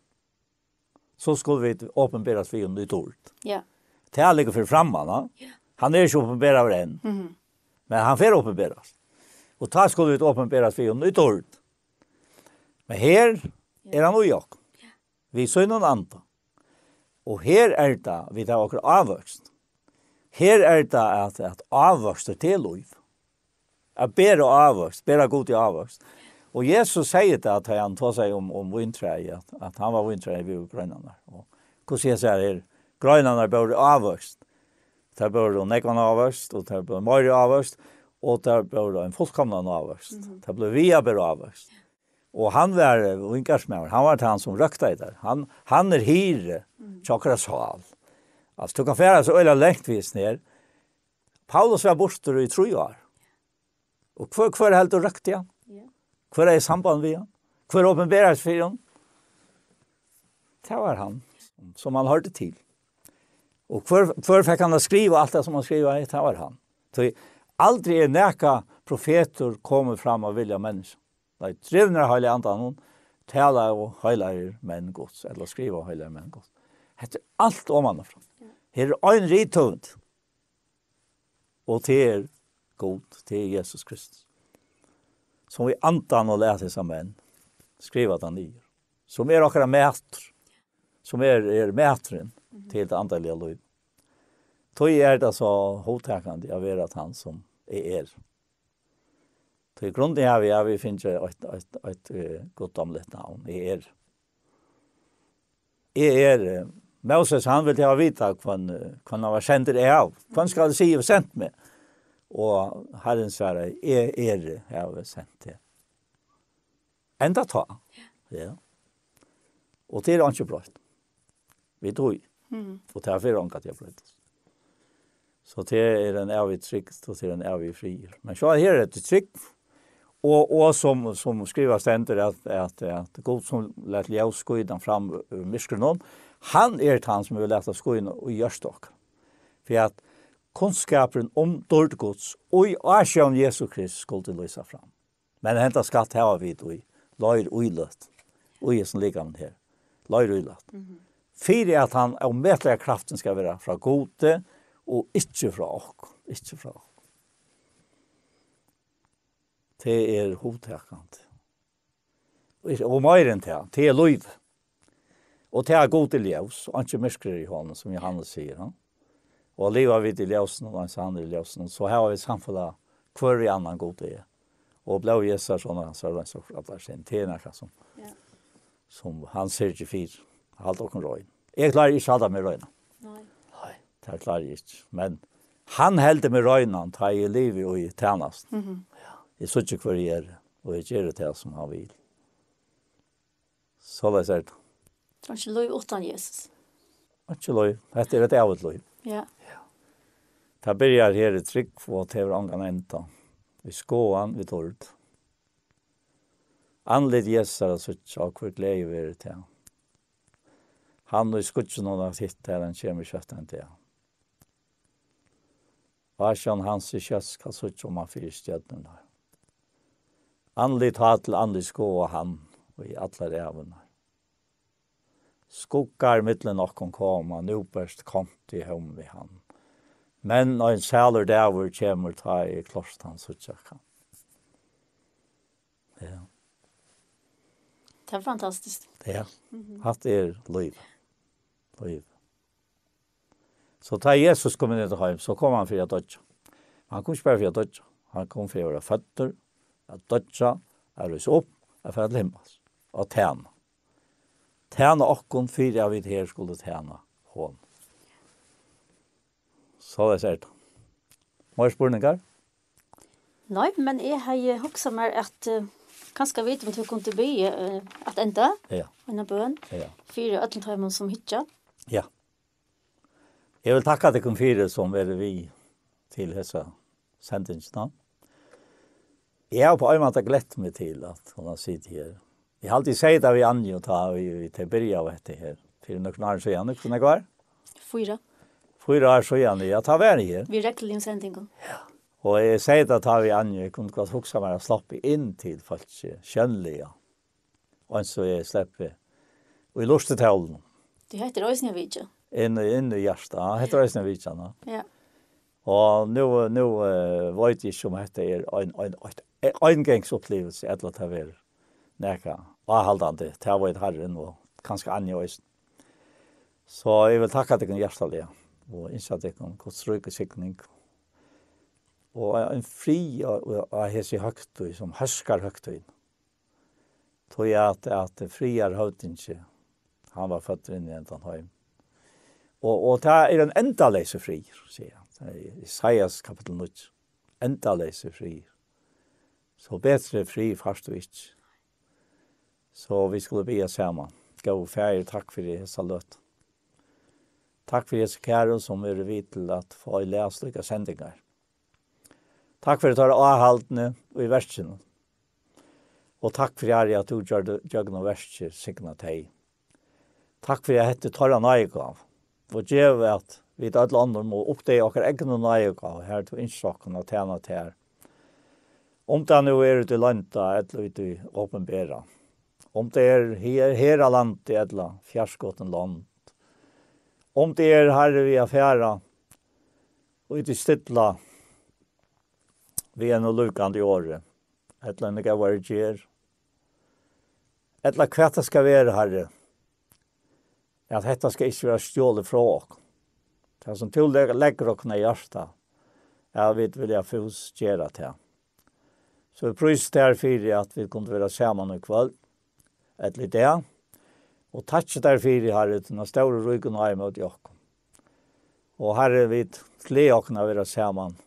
Så skulle vi åpenberas för en nytt ord. Ja. Det här ligger för framman. Ja. Han är inte åpenberad än. Men han får åpenberas. Och då skulle vi åpenberas för en nytt ord. Men här är han och jag. Vi ser någon annan. Och här är det vi tar åker avväxt. Här är det att avväxta till liv. Att bära avväxt, bära god i avväxt. Och Jesus säger det att han tar sig om vinträd, att han var vinträd vid grönarna. Och hur jag säger, grönarna bör avväxt. Det bör en nekvan avväxt, och det bör mer avväxt, och det bör en fullkomnan avväxt. Det blir via bör avväxt. Och han var vinkarsmäver, han var han som rökta i där. Han är hyre, tjockra sal. Alltså, du kan färra så ölla längtvis ner. Paulus var borster i 3 år. Och kvar helt och rökta igen. Hvor i samband med han? Hvor åpenberes for han? Det var han som han hørte til. Og hvor fikk han skriva alt det som han skriva i? Det var han. Så aldri er nækka profeter kommer fram av vilja mennesker. De drivner heilig andan, taler og heilig menn gods, eller skriver heilig menn gods. Det er alt om han fra. Her er en ritund. Og til god, til Jesus Kristus. Som vi antan och läser som män, skriva den ner. Som är akkurat mätr, som är mätren till det andliga liv. Då är det så hotäckande av att han som är. Till grunden har vi finner ett gott omlet namn, Moses han vill ha vita kan han var känd det av. Kan ska det se och sent med. Og Herren svarer, jeg har sendt det. Enda ta. Ja. Og det er ikke bløtt. Vi tog. Og det er for ångat jeg bløtt. Så det er en evig trygt, og det er en evig fri. Men så her er det trygt. Og som skriver stender at god som lett ljøs skoiden fram myskrenon, han er han som vil lette skoiden og gjørståk. For at kunskapen om dårdgods og i Asjon Jesus Kristus skulle løse fram. Men hentet skatt her vid og løyr uiløtt. Og i som ligger her. Løyr uiløtt. Fyre at han omvetlige kraften skal være fra gode og ikke fra oss. Ikke fra oss. Det er hovedtakende. Og mer enn det liv. Og det god til ljus, og ikke myskere i hånden, som Johannes sier. Ja? Og livet vi til ljusen, og hans andre ljusen, så har vi samfunnet hver i annan god til. Og ble Jesus sånn, så er det så at det er sin tjener, som han ser ikke fyr. Halt og røyn. Jeg klarer ikke alt med røyna. Nei, det klarer jeg ikke. Men han helder med røyna, tar i livet og i tjenest. Jeg så ikke hver jeg er, og jeg gjør det som han vil. Så det er det. Det var ikke lov utan Jesus. Det var ikke lov. Dette et av et lov. Ja. Det begynner her i trygg for til angen enda. Vi skåen, vi tålt. Anlitt Jesus er så ikke, hver glede vi er til. Han og skutsen noen av hitt her, han kommer kjøtten til. Varsjan hans i kjøsk, så ikke om han fyrer stjøtten der. Anlitt har til anlitt skåen han, og i alle revene. Skuggar mittlen okkon koma, nu best kom til hjem vi han. Men en sæler der hvor kommer ta i klosten så tjekka. Ja. Det er fantastisk. Ja, hatt liv. Liv. Så da Jesus kom inn til hjem, så kom han for å dødja. Han kom ikke bare for å dødja. Han kom for å være føtter, å dødja, å røse opp, å få limmas, og tjene. Tjene okkon for jeg vet her skulle tjene hån. Så det ser det. Må jeg spørninger? Nei, men jeg har hoksa meg at kanskje vet om du kunne be at enda en bøn for alle timer som hitja. Ja. Jeg vil takke deg for som er vi til disse sendingsene. Jeg har på en måte glett meg til at hun har sitt her. Jeg har alltid sagt at vi anger å ta vi til byrja av dette her. For noen år siden, ikke sånn jeg var? 4 år siden, jeg tar være her. Vi rekker din sendingen. Ja. Og jeg sier at vi anger, jeg kunne godt huske meg å slappe inn til folk kjønnelige. Og så jeg slipper. Og jeg lurer til talen. Det heter Øysnevitsja. Inn i hjertet, det heter Øysnevitsja. Ja. Og nå vet jeg ikke om dette er en gangsopplevelse, et eller annet her. Neka, avhaldande, det har vært herren og kanskje Anja Øysen. Så jeg vil takke deg hjertelig, og innsatt deg en godstrykk og sikning. Og en fri av hese høgtøy, som herskar høgtøy. Tog jeg at friar høvdinge, han var født inn i en heim. Og det er en endaleise fri, sier jeg. Det er Isaias kapitel 9. Endaleise fri. Så bedre fri først og ikke. Så vi skulle be sammen. Gå ferie, takk for det, så løtt. Takk for Jesu kære som er vidt til at få lese slike sendinger. Takk for at du har avholdene og i versene. Og takk for at du gjør noen verser, sikkert deg. Takk for at du tar en nøyegav. Og gjør at vi til alle andre må oppdage dere egne nøyegav her til innsøkene og tjene til her. Om det nå er til landet, eller til åpenbæra. Om det er her av landet, eller fjerskåten land. Om det er her vi affæra, og ikke stidla, vi er noe lukande i året. Eller en gav var gjer. Eller hva det skal være, herre. At dette skal ikke være stjålet fra oss. Det som til legger oss i hjertet. Jeg vet vil jeg fos gjøre til. Så vi prøver derfor at vi kunne være sammen i kveld. Et litt det. Og takk derfor herre til den store ryggen og mot oss. Og herre vi gleder oss å være sammen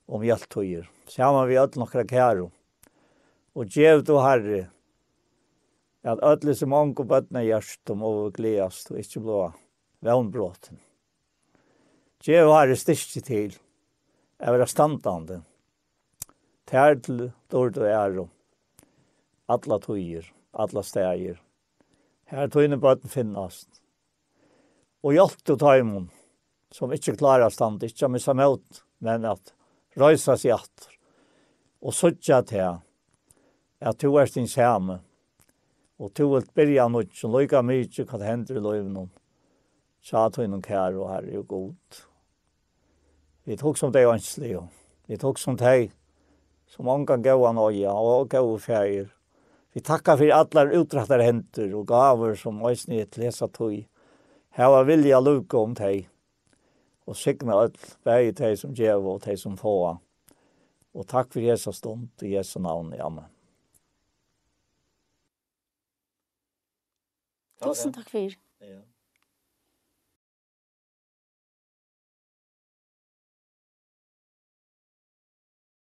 om hjelttøyer. Sammen vi alle noen kjære. Og gjev du herre at alle som mange bøttene hjertet må gledes og ikke bli vannbråten. Gjev herre styrke til å være standande. Tær til dårlig og ære. Alle tøyer, alle steder. Her tøyene bøtten finnes. Og hjelp du ta imot som ikke klarer stand, ikke med seg mot, men at røysa seg etter. Og søtja til at du er din samme, og du vil byrja noe som lykker mye hva det hender i løyven. Så at hun kjære og herre og god. Vi tok som deg ønslig, og vi tok som deg som mange gav han øye og gav feier. Vi tackar för alla uträttade händer och gaver som ösning ett läsa tog. Här var vilja luka om dig. Och signa allt bäge dig som ger och dig som får. Och tack för Jesus stund i Jesu navn. Amen. Tusen takk for. Ja.